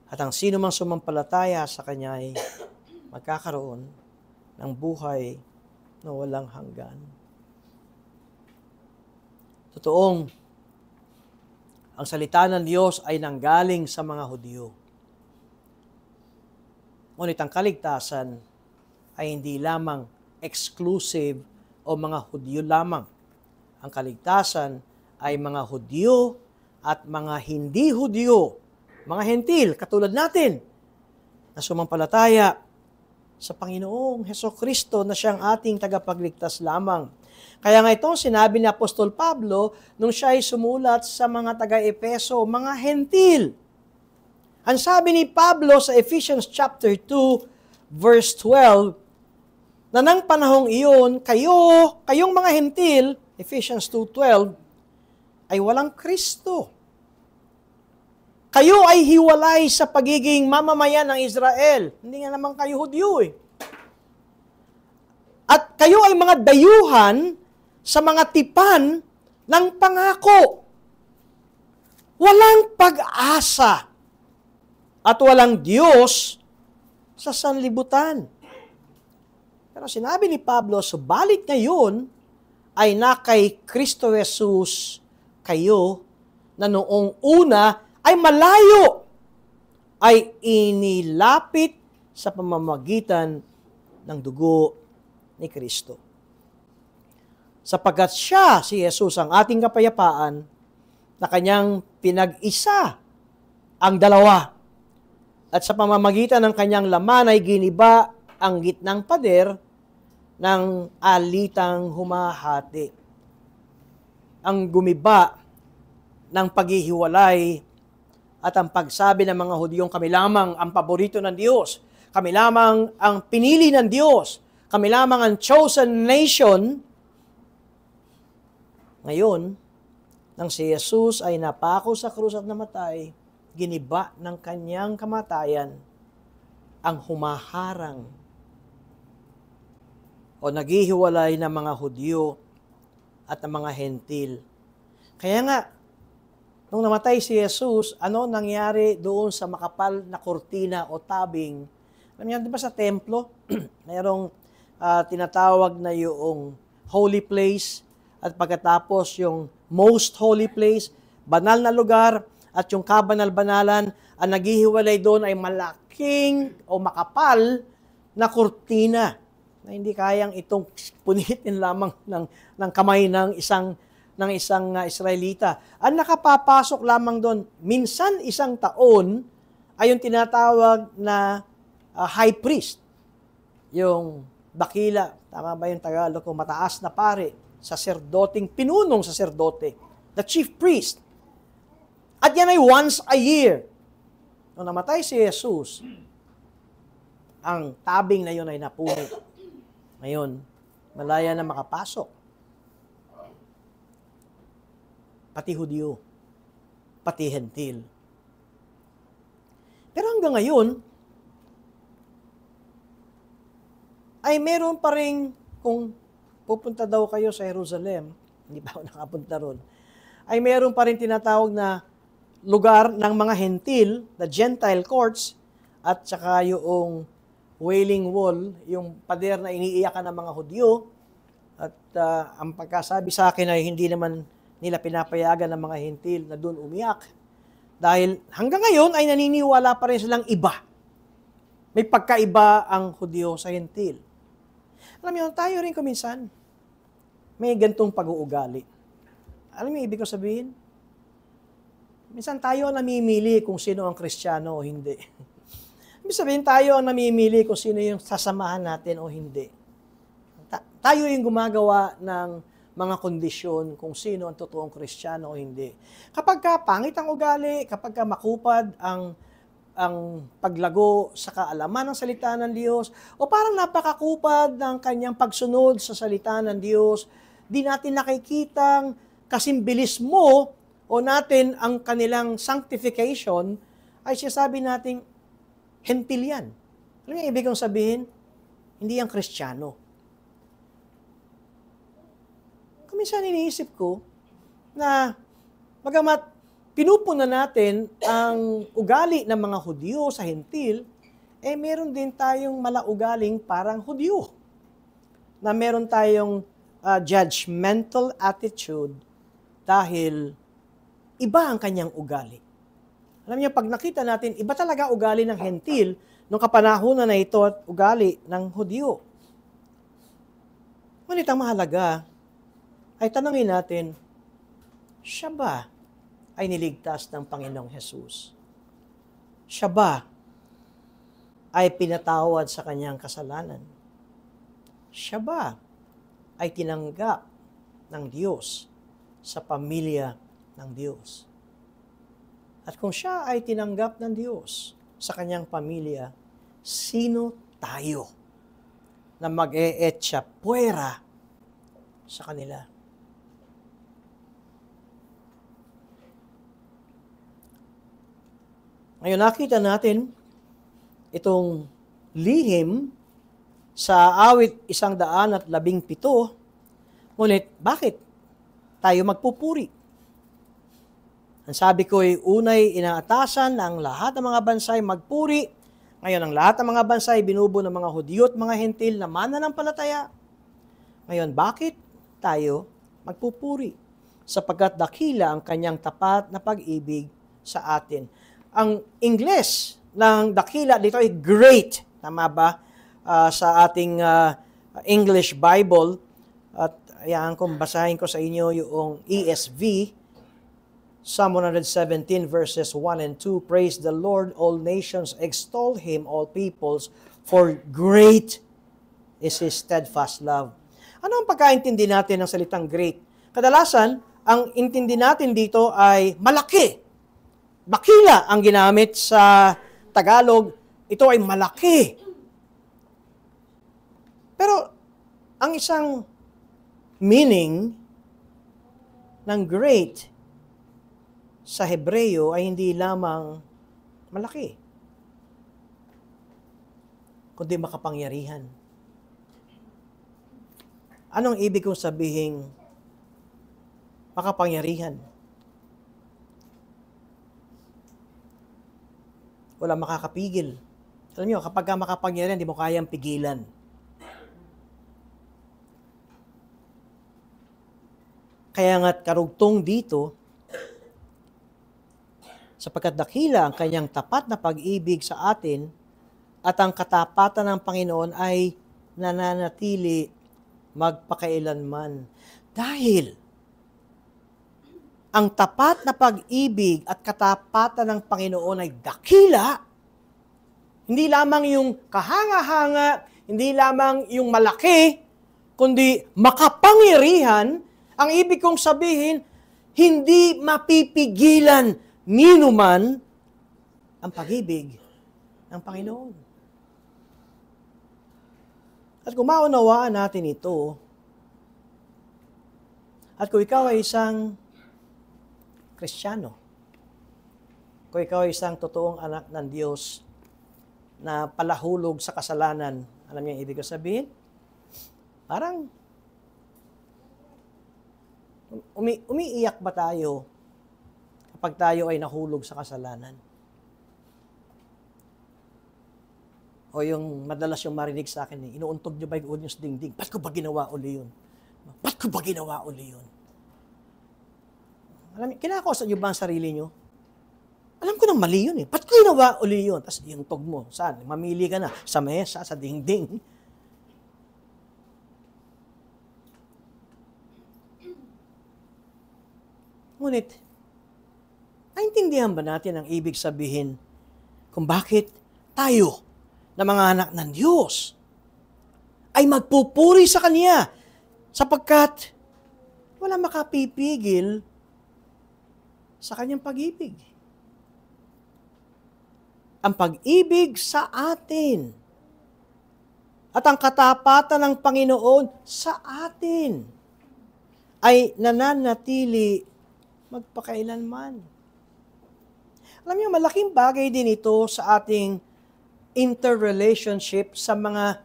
At ang sino mang sumampalataya sa kanya ay magkakaroon ng buhay na walang hanggan. Totoong, ang salita ng Diyos ay nanggaling sa mga Hudyo. Ngunit ang kaligtasan ay hindi lamang exclusive o mga Hudyo lamang. Ang kaligtasan ay mga Hudyo at mga hindi Hudyo, mga hentil, katulad natin, na sumampalataya sa Panginoong Hesukristo na siyang ating tagapagligtas lamang. Kaya nga ito, sinabi ni Apostol Pablo nung siya ay sumulat sa mga taga-Epeso, mga hentil. Ang sabi ni Pablo sa Ephesians chapter 2, verse 12, na nang panahong iyon, kayong mga hentil, Ephesians 2:12, ay walang Kristo. Kayo ay hiwalay sa pagiging mamamayan ng Israel. Hindi nga naman kayo Hudyo eh. At kayo ay mga dayuhan sa mga tipan ng pangako. Walang pag-asa at walang Diyos sa sanlibutan. Pero sinabi ni Pablo, subalit ngayon ay na kay Kristo Jesus kayo na noong una ay malayo, ay inilapit sa pamamagitan ng dugo ni Kristo. Sapagkat siya, si Jesus, ang ating kapayapaan, na kanyang pinag-isa ang dalawa. At sa pamamagitan ng kanyang laman ay giniba ang gitnang pader ng alitang humahati. Ang gumiba ng paghihiwalay at ang pagsabi ng mga Hudyong kami lamang ang paborito ng Diyos, kami lamang ang pinili ng Diyos, kami lamang ang chosen nation. Ngayon, nang si Jesus ay napako sa krus at namatay, giniba ng kanyang kamatayan ang humaharang o naghihiwalay ng mga Hudyo at ng mga hentil. Kaya nga, nung namatay si Jesus, ano nangyari doon sa makapal na kurtina o tabing? Nangyari di ba sa templo? Mayroong tinatawag na yung holy place at pagkatapos yung most holy place, banal na lugar at yung kabanal-banalan, ang naghihiwalay doon ay malaking o makapal na kurtina na hindi kayang itong punitin lamang ng kamay ng isang Israelita. Ang nakapapasok lamang doon, minsan isang taon, ay yung tinatawag na high priest. Yung dakila, tama ba yung Tagalog ko, mataas na pare, saserdoting, pinunong saserdote, the chief priest. At yan ay once a year. Nung namatay si Jesus, ang tabing na yun ay napunit. Ngayon, malaya na makapasok. Pati Hudyo. pati hentil. Pero hanggang ngayon, ay meron pa rin, kung pupunta daw kayo sa Jerusalem, hindi pa ako nakapunta ron, ay meron pa rin tinatawag na lugar ng mga hentil, the Gentile courts, at saka yung Wailing Wall, yung pader na iniiyakan ng mga Hudyo, at ang pagkasabi sa akin ay hindi naman nila pinapayagan ng mga hentil na doon umiyak. Dahil hanggang ngayon ay naniniwala pa rin silang iba. May pagkaiba ang Hudyo sa hentil. Alam niyo, tayo rin kuminsan, may gantong pag-uugali. Alam niyo, ibig ko sabihin? Minsan tayo ang namimili kung sino ang Kristiyano o hindi. Ibig sabihin, tayo ang namimili kung sino yung sasamahan natin o hindi. Tayo yung gumagawa ng mga kondisyon kung sino ang totoong Kristiyano o hindi. Kapag ka pangit ang ugali, kapag ka makupad ang paglago sa kaalaman ng salita ng Diyos, o parang napakakupad ng kanyang pagsunod sa salita ng Diyos, di natin nakikitang kasimbilis mo o natin ang kanilang sanctification, ay sinasabi natin, hentil yan. Alam niyo, ibig kong sabihin, hindi yan Kristiyano. Minsan iniisip ko na bagamat pinupuna natin ang ugali ng mga Hudyo sa hentil, meron din tayong malaugaling parang Hudyo. Na meron tayong judgmental attitude dahil iba ang kanyang ugali. Alam niyo, pag nakita natin, iba talaga ugali ng hentil nung kapanahunan na ito at ugali ng Hudyo. Ngunit ang mahalaga ay tanungin natin, siya ba ay niligtas ng Panginoong Hesus? Siya ba ay pinatawad sa kanyang kasalanan? Siya ba ay tinanggap ng Diyos sa pamilya ng Diyos? At kung siya ay tinanggap ng Diyos sa kanyang pamilya, sino tayo na mag-e-etcha puwera sa kanila? Ngayon, nakita natin itong lihim sa awit 117. Ngunit, bakit tayo magpupuri? Ang sabi ko ay unay inaatasan na ang lahat ng mga bansay magpuri. Ngayon, ang lahat ng mga bansay binubuo ng mga Hudyo at mga hentil na mananampalataya. Ngayon, bakit tayo magpupuri? Sapagkat dakila ang kanyang tapat na pag-ibig sa atin. Ang Ingles ng dakila dito ay great. Tama ba? Sa ating English Bible. At ayan kung basahin ko sa inyo yung ESV. Psalm 117 verses 1 and 2. Praise the Lord, all nations. Extol Him, all peoples. For great is His steadfast love. Ano ang pagkaintindi natin ng salitang great? Kadalasan, ang intindi natin dito ay malaki. Dakila ang ginamit sa Tagalog, ito ay malaki. Pero ang isang meaning ng great sa Hebreo ay hindi lamang malaki, kundi makapangyarihan. Anong ibig kong sabihing makapangyarihan? Wala makakapigil. Alam niyo, kapag makapangyarihan, hindi mo kayang pigilan. Kaya nga't karugtong dito, sapagkat dakila ang kanyang tapat na pag-ibig sa atin at ang katapatan ng Panginoon ay nananatili magpakailanman. Dahil ang tapat na pag-ibig at katapatan ng Panginoon ay dakila. Hindi lamang yung kahanga-hanga, hindi lamang yung malaki, kundi makapangyarihan. Ang ibig kong sabihin, hindi mapipigilan ninuman ang pag-ibig ng Panginoon. At kung maunawaan natin ito, at kung ikaw ay isang Kristiyano, Kung ikaw ay isang totoong anak ng Diyos na palahulog sa kasalanan, alam niyo ang ibig ko sabihin? Parang umiiyak ba tayo kapag tayo ay nahulog sa kasalanan? O yung madalas yung marinig sa akin, inuuntog niyo ba yung ulo niyo sa dingding? Ba't ko ba ginawa uli yun? Ba't ko ba ginawa uli yun? Alam niyo, kinakausap niyo ba ang sarili niyo? Alam ko nang mali yun eh. Ba't ko ginawa uli yun? Tapos yung tog mo, saan? Mamili ka na. Sa mesa, sa dingding. Ngunit, naintindihan ba natin ang ibig sabihin kung bakit tayo na mga anak ng Diyos ay magpupuri sa Kanya sapagkat wala makapipigil sa Kanyang pag-ibig. Ang pag-ibig sa atin at ang katapatan ng Panginoon sa atin ay nananatili magpakailanman. Alam niyo, malaking bagay din ito sa ating interrelationship sa mga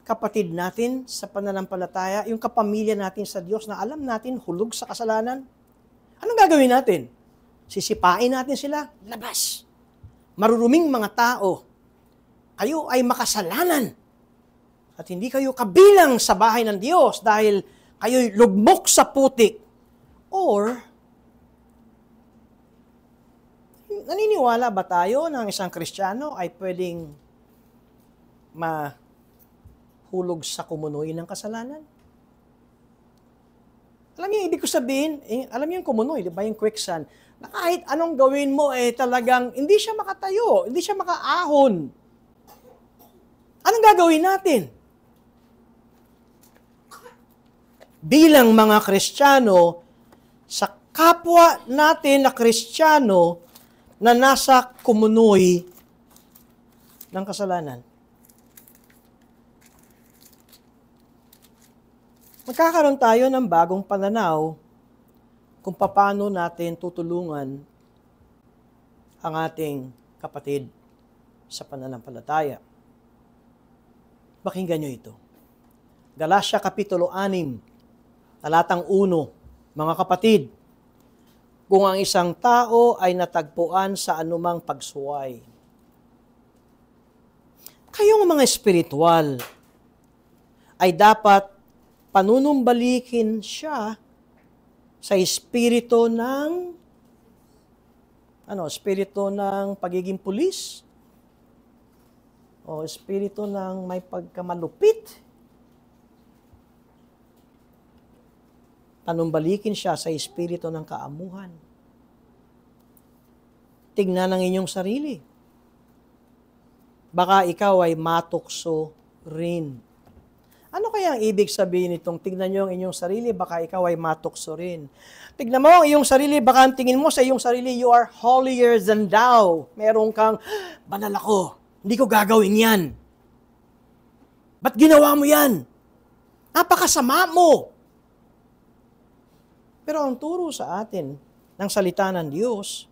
kapatid natin sa pananampalataya, yung kapamilya natin sa Diyos na alam natin hulog sa kasalanan. Anong gagawin natin? Sisipain natin sila? Labas! Maruruming mga tao, kayo ay makasalanan at hindi kayo kabilang sa bahay ng Diyos dahil kayo'y lugmok sa putik. Or, naniniwala ba tayo na ang isang Kristiyano ay pwedeng mahulog sa kumunoy ng kasalanan? Alam niyo, ibig ko sabihin, alam niyo yung kumunoy, di ba yung quicksand, na kahit anong gawin mo, talagang hindi siya makatayo, hindi siya makaahon. Anong gagawin natin? Bilang mga Kristiyano, sa kapwa natin na Kristiyano, na nasa kumunoy ng kasalanan. Magkakaroon tayo ng bagong pananaw kung paano natin tutulungan ang ating kapatid sa pananampalataya. Pakinggan nyo ito. Galatia Kapitulo 6, talatang 1, mga kapatid, kung ang isang tao ay natagpuan sa anumang pagsuway. Kayong mga espiritual ay dapat panunumbalikin siya sa espiritu ng espiritu ng pagiging pulis o espiritu ng may pagkamalupit. Panumbalikin siya sa espiritu ng kaamuhan. Tignan ang inyong sarili. Baka ikaw ay matukso rin. Ano kaya ang ibig sabihin nitong tignan nyo ang inyong sarili, baka ikaw ay matukso rin? Tignan mo ang iyong sarili, baka ang tingin mo sa iyong sarili, you are holier than thou. Meron kang, banal ako, hindi ko gagawin yan. Ba't ginawa mo yan? Napakasama mo. Pero ang turo sa atin ng salita ng Diyos,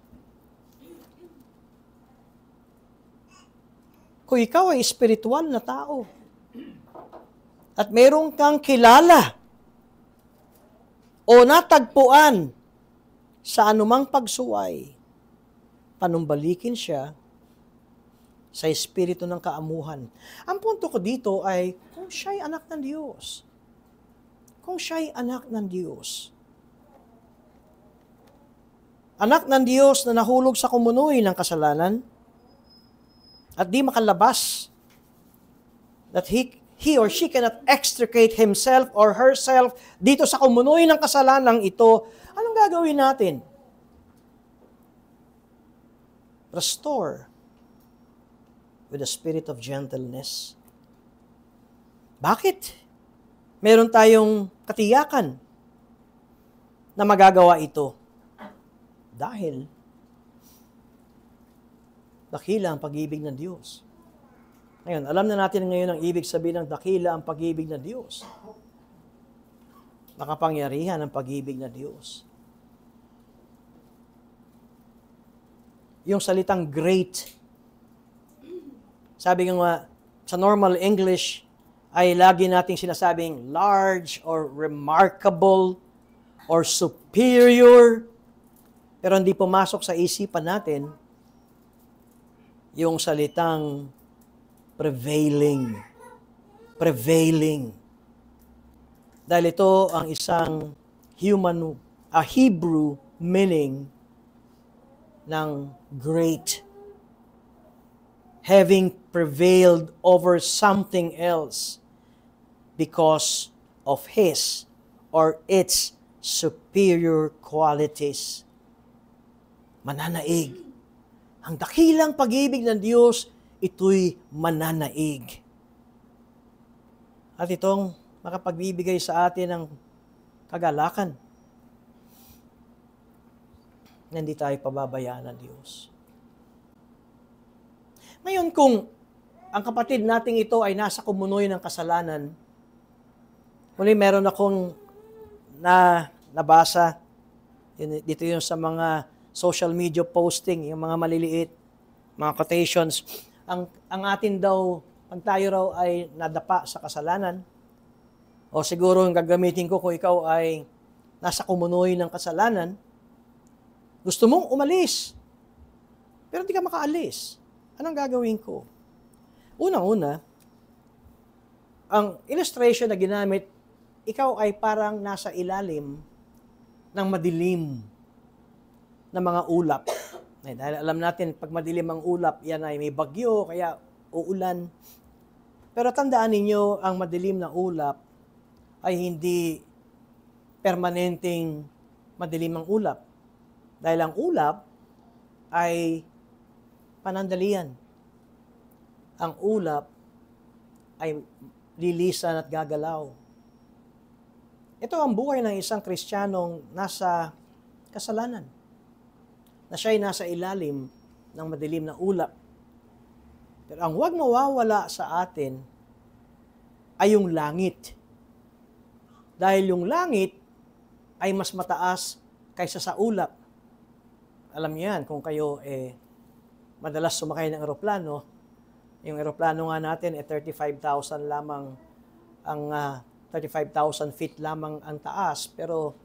kung ikaw ay espiritual na tao, at meron kang kilala o natagpuan sa anumang pagsuway, panumbalikin siya sa espiritu ng kaamuhan. Ang punto ko dito ay kung siya'y anak ng Diyos. Kung siya'y anak ng Diyos. Anak ng Diyos na nahulog sa kumunoy ng kasalanan at di makalabas, that he or she cannot extricate himself or herself dito sa kumunoy ng kasalanang ito, anong gagawin natin? Restore with a spirit of gentleness. Bakit? Meron tayong katiyakan na magagawa ito. Dahil dakila ang pag-ibig ng Diyos. Ngayon, alam na natin ngayon ang ibig sabihin ng dakila ang pag-ibig ng Diyos. Nakapangyarihan ang pag-ibig ng Diyos. yung salitang great. Sabi nga, sa normal English, ay lagi nating sinasabing large or remarkable or superior. Pero hindi pumasok sa isipan natin yung salitang prevailing. Prevailing. Dahil ito ang isang Hebrew meaning ng great. Having prevailed over something else because of his or its superior qualities. Mananaig. Ang dakilang pag-ibig ng Diyos, ito'y mananaig. At itong makapagbibigay sa atin ng kagalakan na hindi tayo pababayaan ng Diyos. Ngayon, kung ang kapatid nating ito ay nasa kumunoy ng kasalanan, muli meron akong nabasa, dito yung sa mga social media posting, yung mga maliliit, mga quotations, ang atin daw, pag tayo raw ay nadapa sa kasalanan, o siguro yung gagamitin ko kung ikaw ay nasa kumunoy ng kasalanan, gusto mong umalis, pero di ka makaalis. Anong gagawin ko? Unang-una, ang illustration na ginamit, ikaw ay parang nasa ilalim ng madilim na mga ulap. Dahil alam natin, pag madilim ang ulap, yan ay may bagyo, kaya uulan. Pero tandaan ninyo, ang madilim na ulap ay hindi permanenteng madilim ang ulap. Dahil ang ulap ay panandalian. Ang ulap ay lilisan at gagalaw. Ito ang buhay ng isang Kristiyanong nasa kasalanan. Na siya'y nasa ilalim ng madilim na ulap. Pero ang huwag mawawala sa atin ay yung langit. Dahil yung langit ay mas mataas kaysa sa ulap. Alam niyo yan, kung kayo madalas sumakay ng eroplano, yung eroplano nga natin 35,000 lamang ang 35,000 feet lamang ang taas. Pero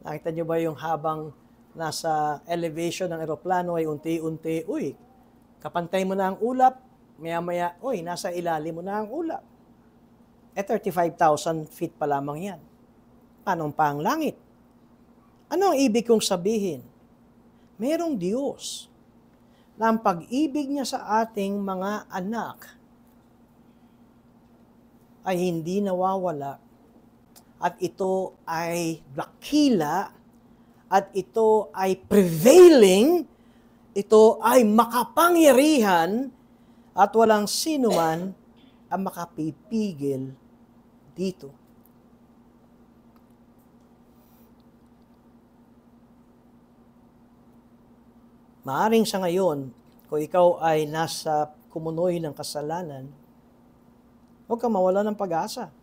nakita niyo ba yung habang nasa elevation ng eroplano ay unti-unti, kapantay mo na ang ulap, maya-maya, nasa ilalim mo na ang ulap. 35,000 feet pa lamang yan. Paano pa ang langit? Ano ang ibig kong sabihin? Merong Diyos na ang pag-ibig niya sa ating mga anak ay hindi nawawala at ito ay dakila at ito ay prevailing, ito ay makapangyarihan at walang sino man ang makapipigil dito. Maaring sa ngayon, kung ikaw ay nasa kumunoy ng kasalanan, huwag kang mawala ng pag-asa.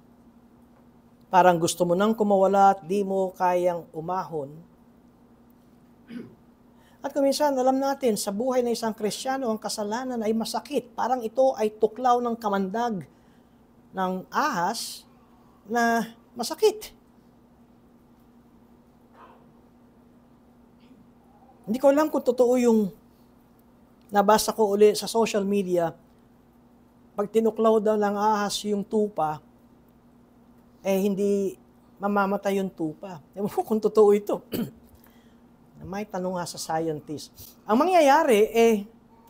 Parang gusto mo nang kumawala at di mo kayang umahon. At kuminsan, alam natin, sa buhay ng isang Kristiyano, ang kasalanan ay masakit. Parang ito ay tuklaw ng kamandag ng ahas na masakit. Hindi ko alam kung totoo yung nabasa ko uli sa social media. Pag tinuklaw daw ng ahas yung tupa, hindi mamamatay yung tupa. Ewan ko kung totoo ito. May tanong nga sa scientist. Ang mangyayari,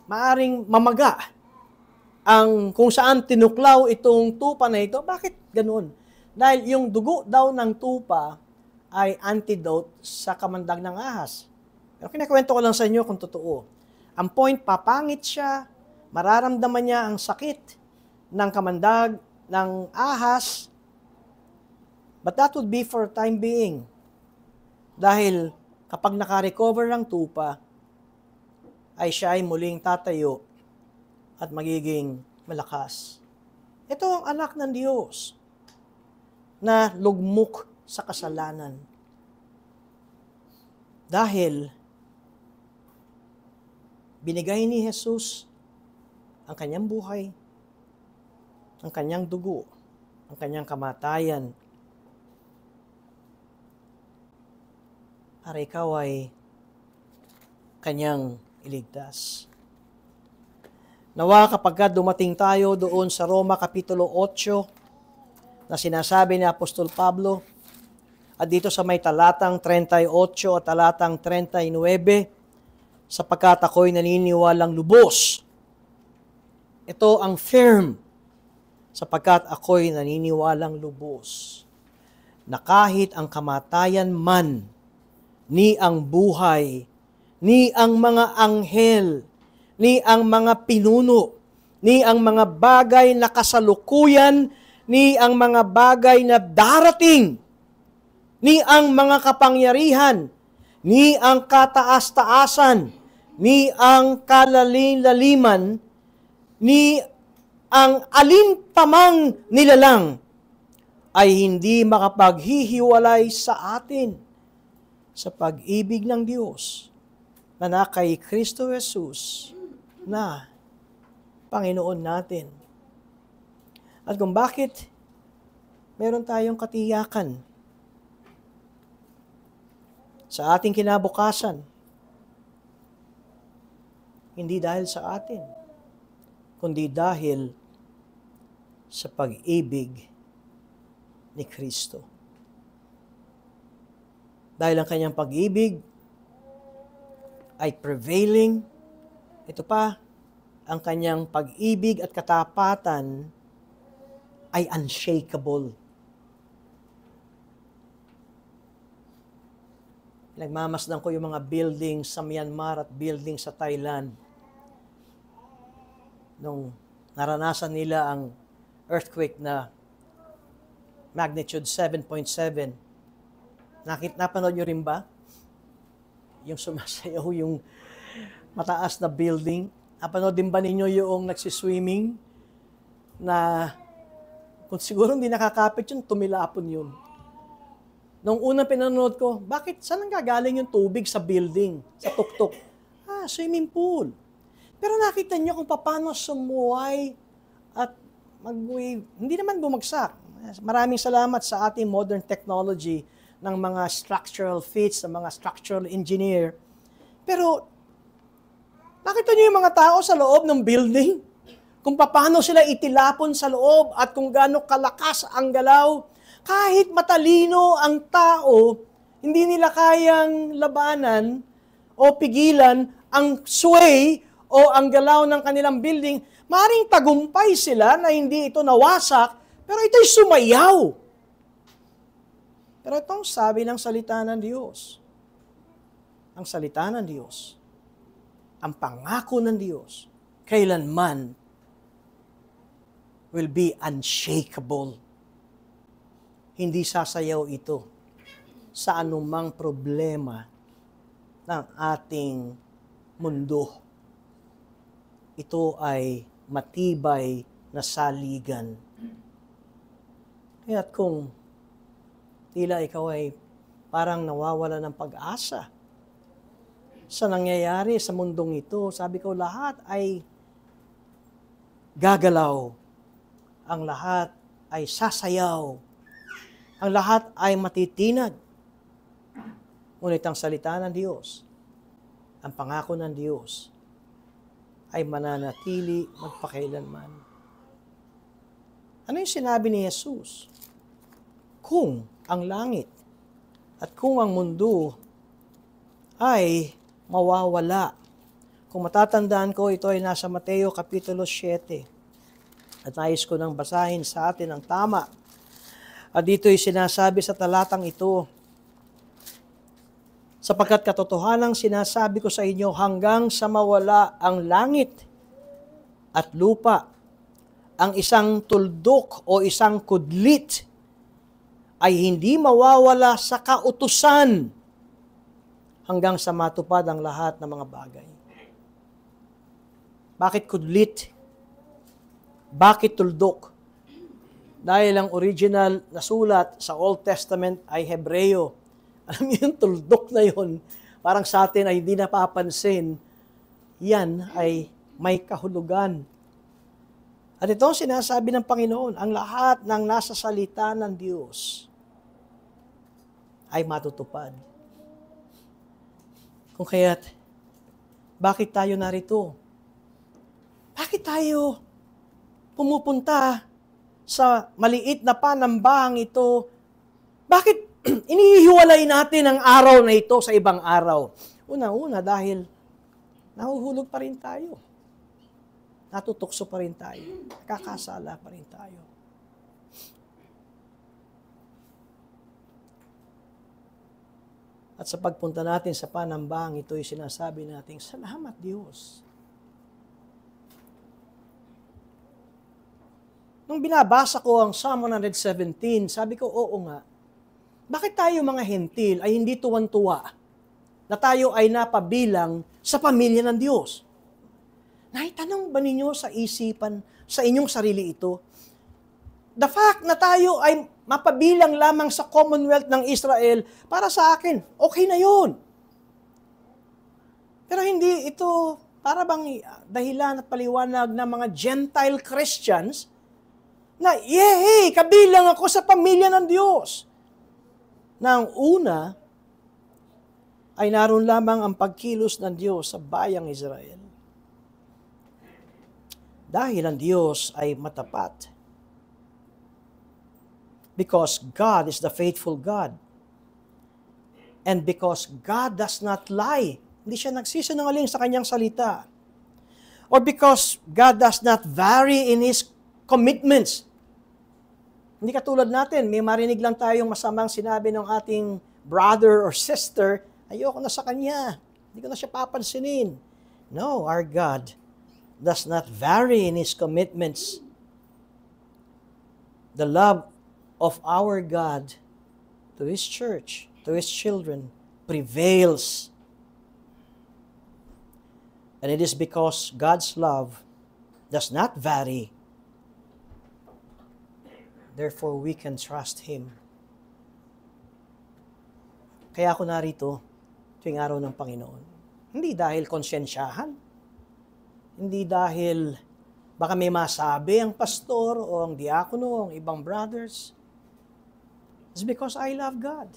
maaring mamaga ang kung saan tinuklaw itong tupa na ito. Bakit ganoon? Dahil yung dugo daw ng tupa ay antidote sa kamandag ng ahas. Pero kinakwento ko lang sa inyo kung totoo. Ang point, papangit siya, mararamdaman niya ang sakit ng kamandag ng ahas, but that would be for time being. Dahil kapag nakarecover ang tupa, ay siya ay muling tatayo at magiging malakas. Ito ang anak ng Diyos na lugmok sa kasalanan. Dahil Binigay ni Jesus ang kanyang buhay, ang kanyang dugo, ang kanyang kamatayan para ikaw ay kanyang iligtas. Nawa kapag dumating tayo doon sa Roma Kapitulo 8 na sinasabi ni Apostol Pablo, at dito sa may talatang 38 at talatang 39, sapagkat ako'y naniniwalang lubos. Ito ang firm, sapagkat ako'y naniniwalang lubos, na kahit ang kamatayan man, ni ang buhay, ni ang mga anghel, ni ang mga pinuno, ni ang mga bagay na kasalukuyan, ni ang mga bagay na darating, ni ang mga kapangyarihan, ni ang kataas-taasan, ni ang kalalin-laliman, ni ang alinpamang nilalang, ay hindi makapaghihiwalay sa atin sa pag-ibig ng Diyos na kay Kristo Jesus na Panginoon natin. At kung bakit meron tayong katiyakan sa ating kinabukasan, hindi dahil sa atin, kundi dahil sa pag-ibig ni Kristo. Dahil ang kanyang pag-ibig ay prevailing, ito pa, ang kanyang pag-ibig at katapatan ay unshakable. Nagmamasdan ko yung mga buildings sa Myanmar at buildings sa Thailand. Nung naranasan nila ang earthquake na magnitude 7.7, napanood nyo rin ba? Yung sumasayaw, yung mataas na building. Napanood din ba ninyo yung nagsiswimming na kung siguro hindi nakakapit yun, tumilapon yun. Nung unang pinanood ko, bakit? Saan ang gagaling yung tubig sa building, sa tuktok? Swimming pool. Pero nakita niyo kung paano sumuway at mag-wave. Hindi naman bumagsak. Maraming salamat sa ating modern technology ng mga structural fits, ng mga structural engineer. Pero, nakita niyo yung mga tao sa loob ng building? Kung paano sila itilapon sa loob at kung gaano kalakas ang galaw. Kahit matalino ang tao, hindi nila kayang labanan o pigilan ang sway o ang galaw ng kanilang building. Maring tagumpay sila na hindi ito nawasak, pero ito'y sumayaw. Pero itong sabi ng salita ng Diyos. Ang salita ng Diyos, ang pangako ng Diyos, kailanman will be unshakable. Hindi sasayaw ito sa anumang problema ng ating mundo. Ito ay matibay na saligan. Kaya't kung tila ikaw ay parang nawawala ng pag-asa sa nangyayari sa mundong ito, sabi ko lahat ay gagalaw. Ang lahat ay sasayaw. Ang lahat ay matitinag. Ngunit ang salita ng Diyos, ang pangako ng Diyos, ay mananatili magpakailanman. Ano yung sinabi ni Jesus? Kung ang langit at kung ang mundo ay mawawala. Kung matatandaan ko, ito ay nasa Mateo Kapitulo 7. At nais ko nang basahin sa atin ang tama. At dito'y sinasabi sa talatang ito, sapagkat katotohanang sinasabi ko sa inyo, hanggang sa mawala ang langit at lupa, ang isang tuldok o isang kudlit ay hindi mawawala sa kautusan hanggang sa matupad ang lahat ng mga bagay. Bakit kudlit? Bakit tuldok? Dahil ang original na sulat sa Old Testament ay Hebreo. Alam niyo yung tuldok na yun, parang sa atin ay hindi napapansin yan ay may kahulugan. At ito ang sinasabi ng Panginoon, ang lahat ng nasa salita ng Diyos ay matutupad. Kung kaya't, bakit tayo narito? Bakit tayo pumupunta sa maliit na panambahang ito? Bakit inihiwalay natin ang araw na ito sa ibang araw? Una-una dahil nahuhulog pa rin tayo. Natutukso pa rin tayo. Kakasala pa rin tayo. At sa pagpunta natin sa panambahang ito, sinasabi natin, salamat Diyos. Nung binabasa ko ang Psalm 117, sabi ko, oo nga. Bakit tayo mga hentil ay hindi tuwan-tuwa na tayo ay napabilang sa pamilya ng Diyos? Naitanong ba ninyo sa isipan, sa inyong sarili ito? The fact na tayo ay mapabilang lamang sa Commonwealth ng Israel, para sa akin, okay na yun. Pero hindi ito para bang dahilan at paliwanag ng mga Gentile Christians na, yay, kabilang ako sa pamilya ng Diyos. Na ang una ay naroon lamang ang pagkilos ng Diyos sa bayang Israel. Dahil ang Diyos ay matapat. Because God is the faithful God. And because God does not lie. Hindi siya nagsisinungaling sa kanyang salita. Or because God does not vary in His commitments. Hindi katulad natin, may marinig lang tayong masamang sinabi ng ating brother or sister, ayoko na sa kanya. Hindi ko na siya papansinin. No, our God does not vary in His commitments. The love of our God to His church, to His children, prevails. And it is because God's love does not vary. Therefore, we can trust Him. Kaya ako narito tuwing araw ng Panginoon. Hindi dahil konsensyahan. Hindi dahil baka may masabi ang pastor o ang diakono o ang ibang brothers. It's because I love God.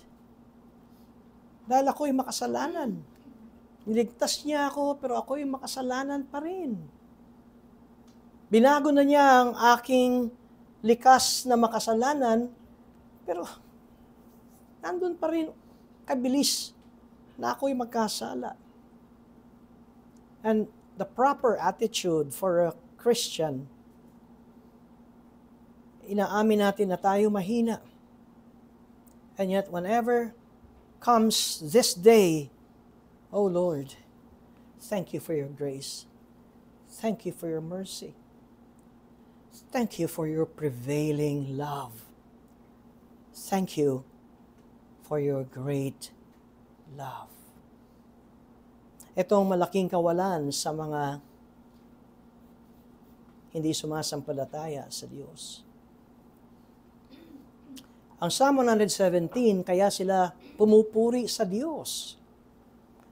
Dahil ako'y makasalanan. Niligtas niya ako, pero ako'y makasalanan pa rin. Binago na niya ang aking likas na makasalanan, pero nandun pa rin kabilis na ako'y magkasala. And the proper attitude for a Christian, inaamin natin na tayo mahina. And yet, whenever comes this day, oh Lord, thank you for your grace. Thank you for your mercy. Thank you for your prevailing love. Thank you for your great love. Ito ang malaking kawalan sa mga hindi sumasampalataya sa Diyos. Ang Psalm 117, kaya sila pumupuri sa Diyos,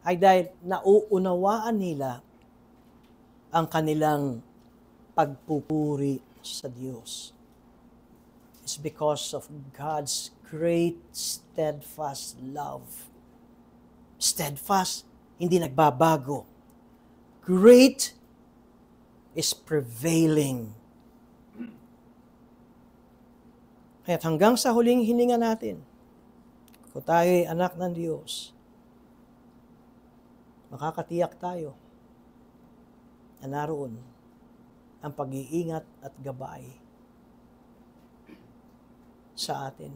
ay dahil nauunawaan nila ang kanilang pagpupuri sa Diyos. It's because of God's great steadfast love. Steadfast, hindi nagbabago. Great is prevailing. Kaya't hanggang sa huling hininga natin, kung tayo ay anak ng Diyos, makakatiyak tayo na naroon ang pag-iingat at gabay sa atin.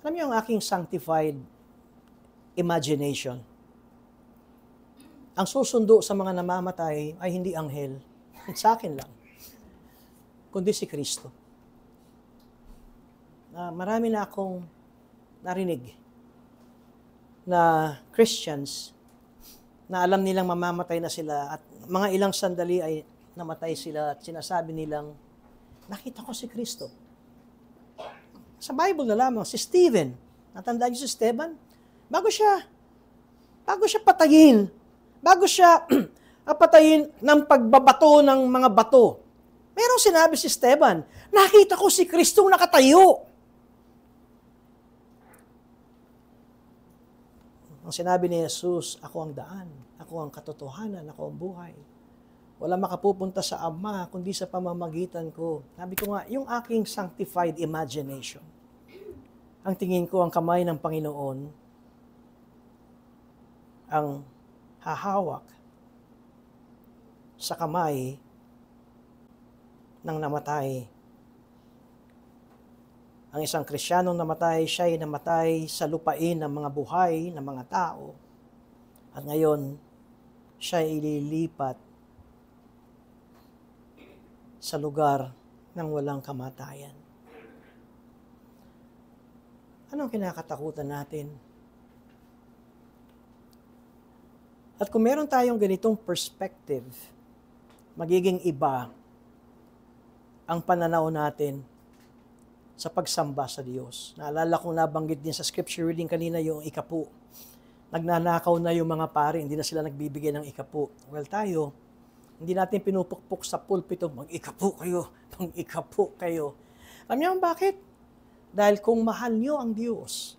Alam niyo ang aking sanctified imagination. Ang susundo sa mga namamatay ay hindi anghel, sa akin lang, kundi si Kristo. Marami na akong narinig na Christians na alam nilang mamamatay na sila at mga ilang sandali ay namatay sila at sinasabi nilang, nakita ko si Kristo. Sa Bible na lamang, si Stephen, natandaan niyo si Esteban? Bago siya patayin, bago siya patayin ng pagbabato ng mga bato, merong sinabi si Esteban, nakita ko si Kristong nakatayo. Ang sinabi ni Jesus, ako ang daan, ako ang katotohanan, ako ang buhay. Wala makapupunta sa Ama kundi sa pamamagitan ko. Sabi ko nga, yung aking sanctified imagination, ang tingin ko ang kamay ng Panginoon, ang hahawak sa kamay ng namatay. Ang isang Kristiyanong namatay, siya ay namatay sa lupain ng mga buhay ng mga tao. At ngayon, siya ay ililipat sa lugar ng walang kamatayan. Anong kinakatakutan natin? At kung meron tayong ganitong perspective, magiging iba ang pananaw natin sa pagsamba sa Diyos. Naalala kong nabanggit din sa scripture reading kanina yung ikapu. Nagnanakaw na yung mga pare, hindi na sila nagbibigay ng ikapu. Well, tayo, hindi natin pinupukpok sa pulpito, mag-ikapu kayo, mag-ikapu kayo. Alam niyo bakit? Dahil kung mahal niyo ang Diyos,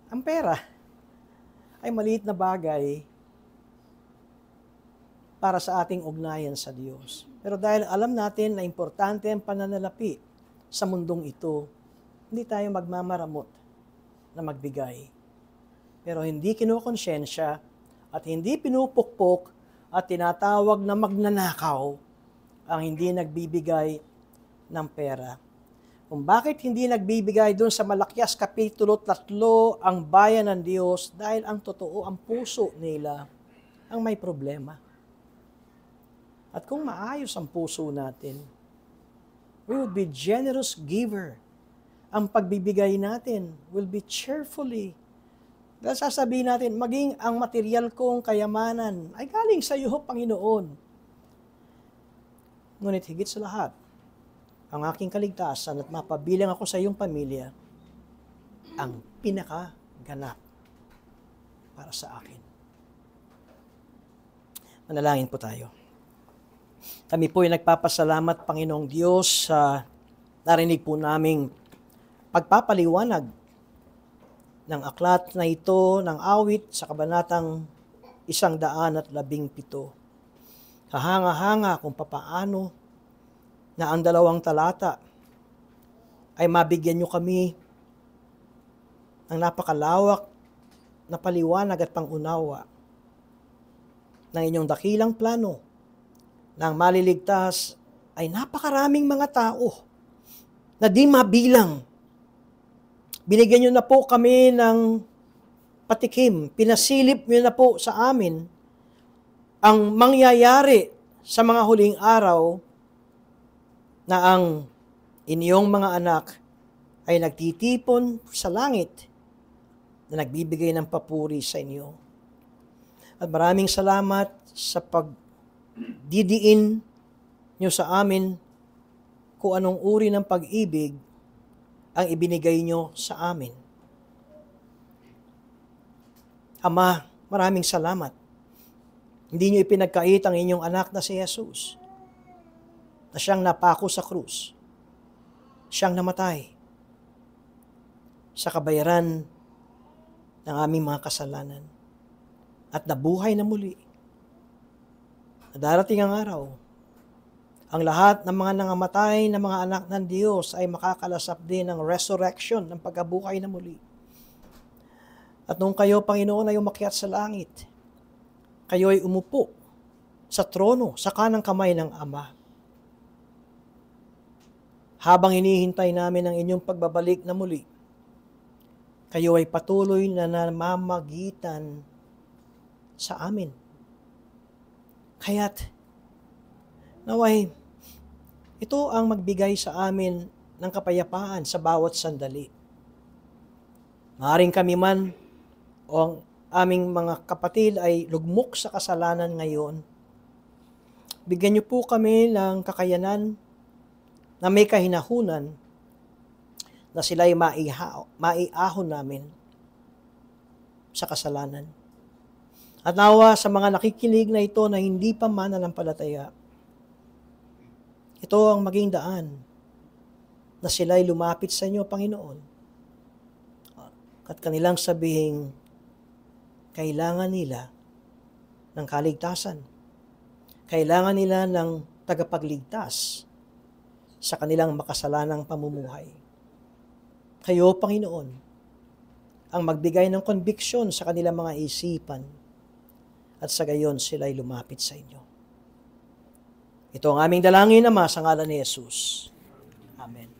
ang pera ay maliit na bagay para sa ating ugnayan sa Diyos. Pero dahil alam natin na importante ang pananalapi sa mundong ito, hindi tayo magmamaramot na magbigay. Pero hindi kinukonsensya at hindi pinupukpok at tinatawag na magnanakaw ang hindi nagbibigay ng pera. Kung bakit hindi nagbibigay doon sa Malakyas Kapitulo 3 ang bayan ng Diyos, dahil ang totoo, ang puso nila ang may problema. At kung maayos ang puso natin, we will be generous giver. Ang pagbibigay natin will be cheerfully. Dahil sasabihin natin, maging ang material kong kayamanan ay galing sa iyo, Panginoon. Ngunit higit sa lahat, ang aking kaligtasan at mapabilang ako sa iyong pamilya, ang pinakaganap para sa akin. Manalangin po tayo. Kami po ay nagpapasalamat, Panginoong Diyos, sa narinig po naming pagpapaliwanag ng aklat na ito ng awit sa kabanatang 117. Kahanga-hanga kung papaano na ang 2 talata ay mabigyan nyo kami ng napakalawak na paliwanag at pangunawa ng inyong dakilang plano na ang maliligtas ay napakaraming mga tao na di mabilang. Binigyan nyo na po kami ng patikim, pinasilip nyo na po sa amin ang mangyayari sa mga huling araw na ang inyong mga anak ay nagtitipon sa langit na nagbibigay ng papuri sa inyo. At maraming salamat sa pagdidiin nyo sa amin kung anong uri ng pag-ibig ang ibinigay nyo sa amin. Ama, maraming salamat. Hindi nyo ipinagkait ang inyong anak na si Jesus, na siyang napako sa krus, siyang namatay sa kabayaran ng aming mga kasalanan at nabuhay na muli. Na darating ang araw, ang lahat ng mga nangamatay na mga anak ng Diyos ay makakalasap din ng resurrection, ng pagkabuhay na muli. At nung kayo, Panginoon, ay umakyat sa langit, kayo ay umupo sa trono, sa kanang kamay ng Ama. Habang hinihintay namin ang inyong pagbabalik na muli, kayo ay patuloy na namamagitan sa amin. Kaya't, naway, ito ang magbigay sa amin ng kapayapaan sa bawat sandali. Maaring kami man o ang aming mga kapatid ay lugmok sa kasalanan ngayon. Bigyan niyo po kami ng kakayanan na may kahinahunan na sila'y maiahon namin sa kasalanan. At nawa sa mga nakikinig na ito na hindi pa mananampalataya, ito ang maging daan na sila'y lumapit sa inyo, Panginoon. At kanilang sabihing, kailangan nila ng kaligtasan. Kailangan nila ng tagapagligtas sa kanilang makasalanang pamumuhay. Kayo, Panginoon, ang magbigay ng conviction sa kanilang mga isipan at sa gayon sila'y lumapit sa inyo. Ito ang aming dalangin, Ama, sa ngalan ni Jesus. Amen.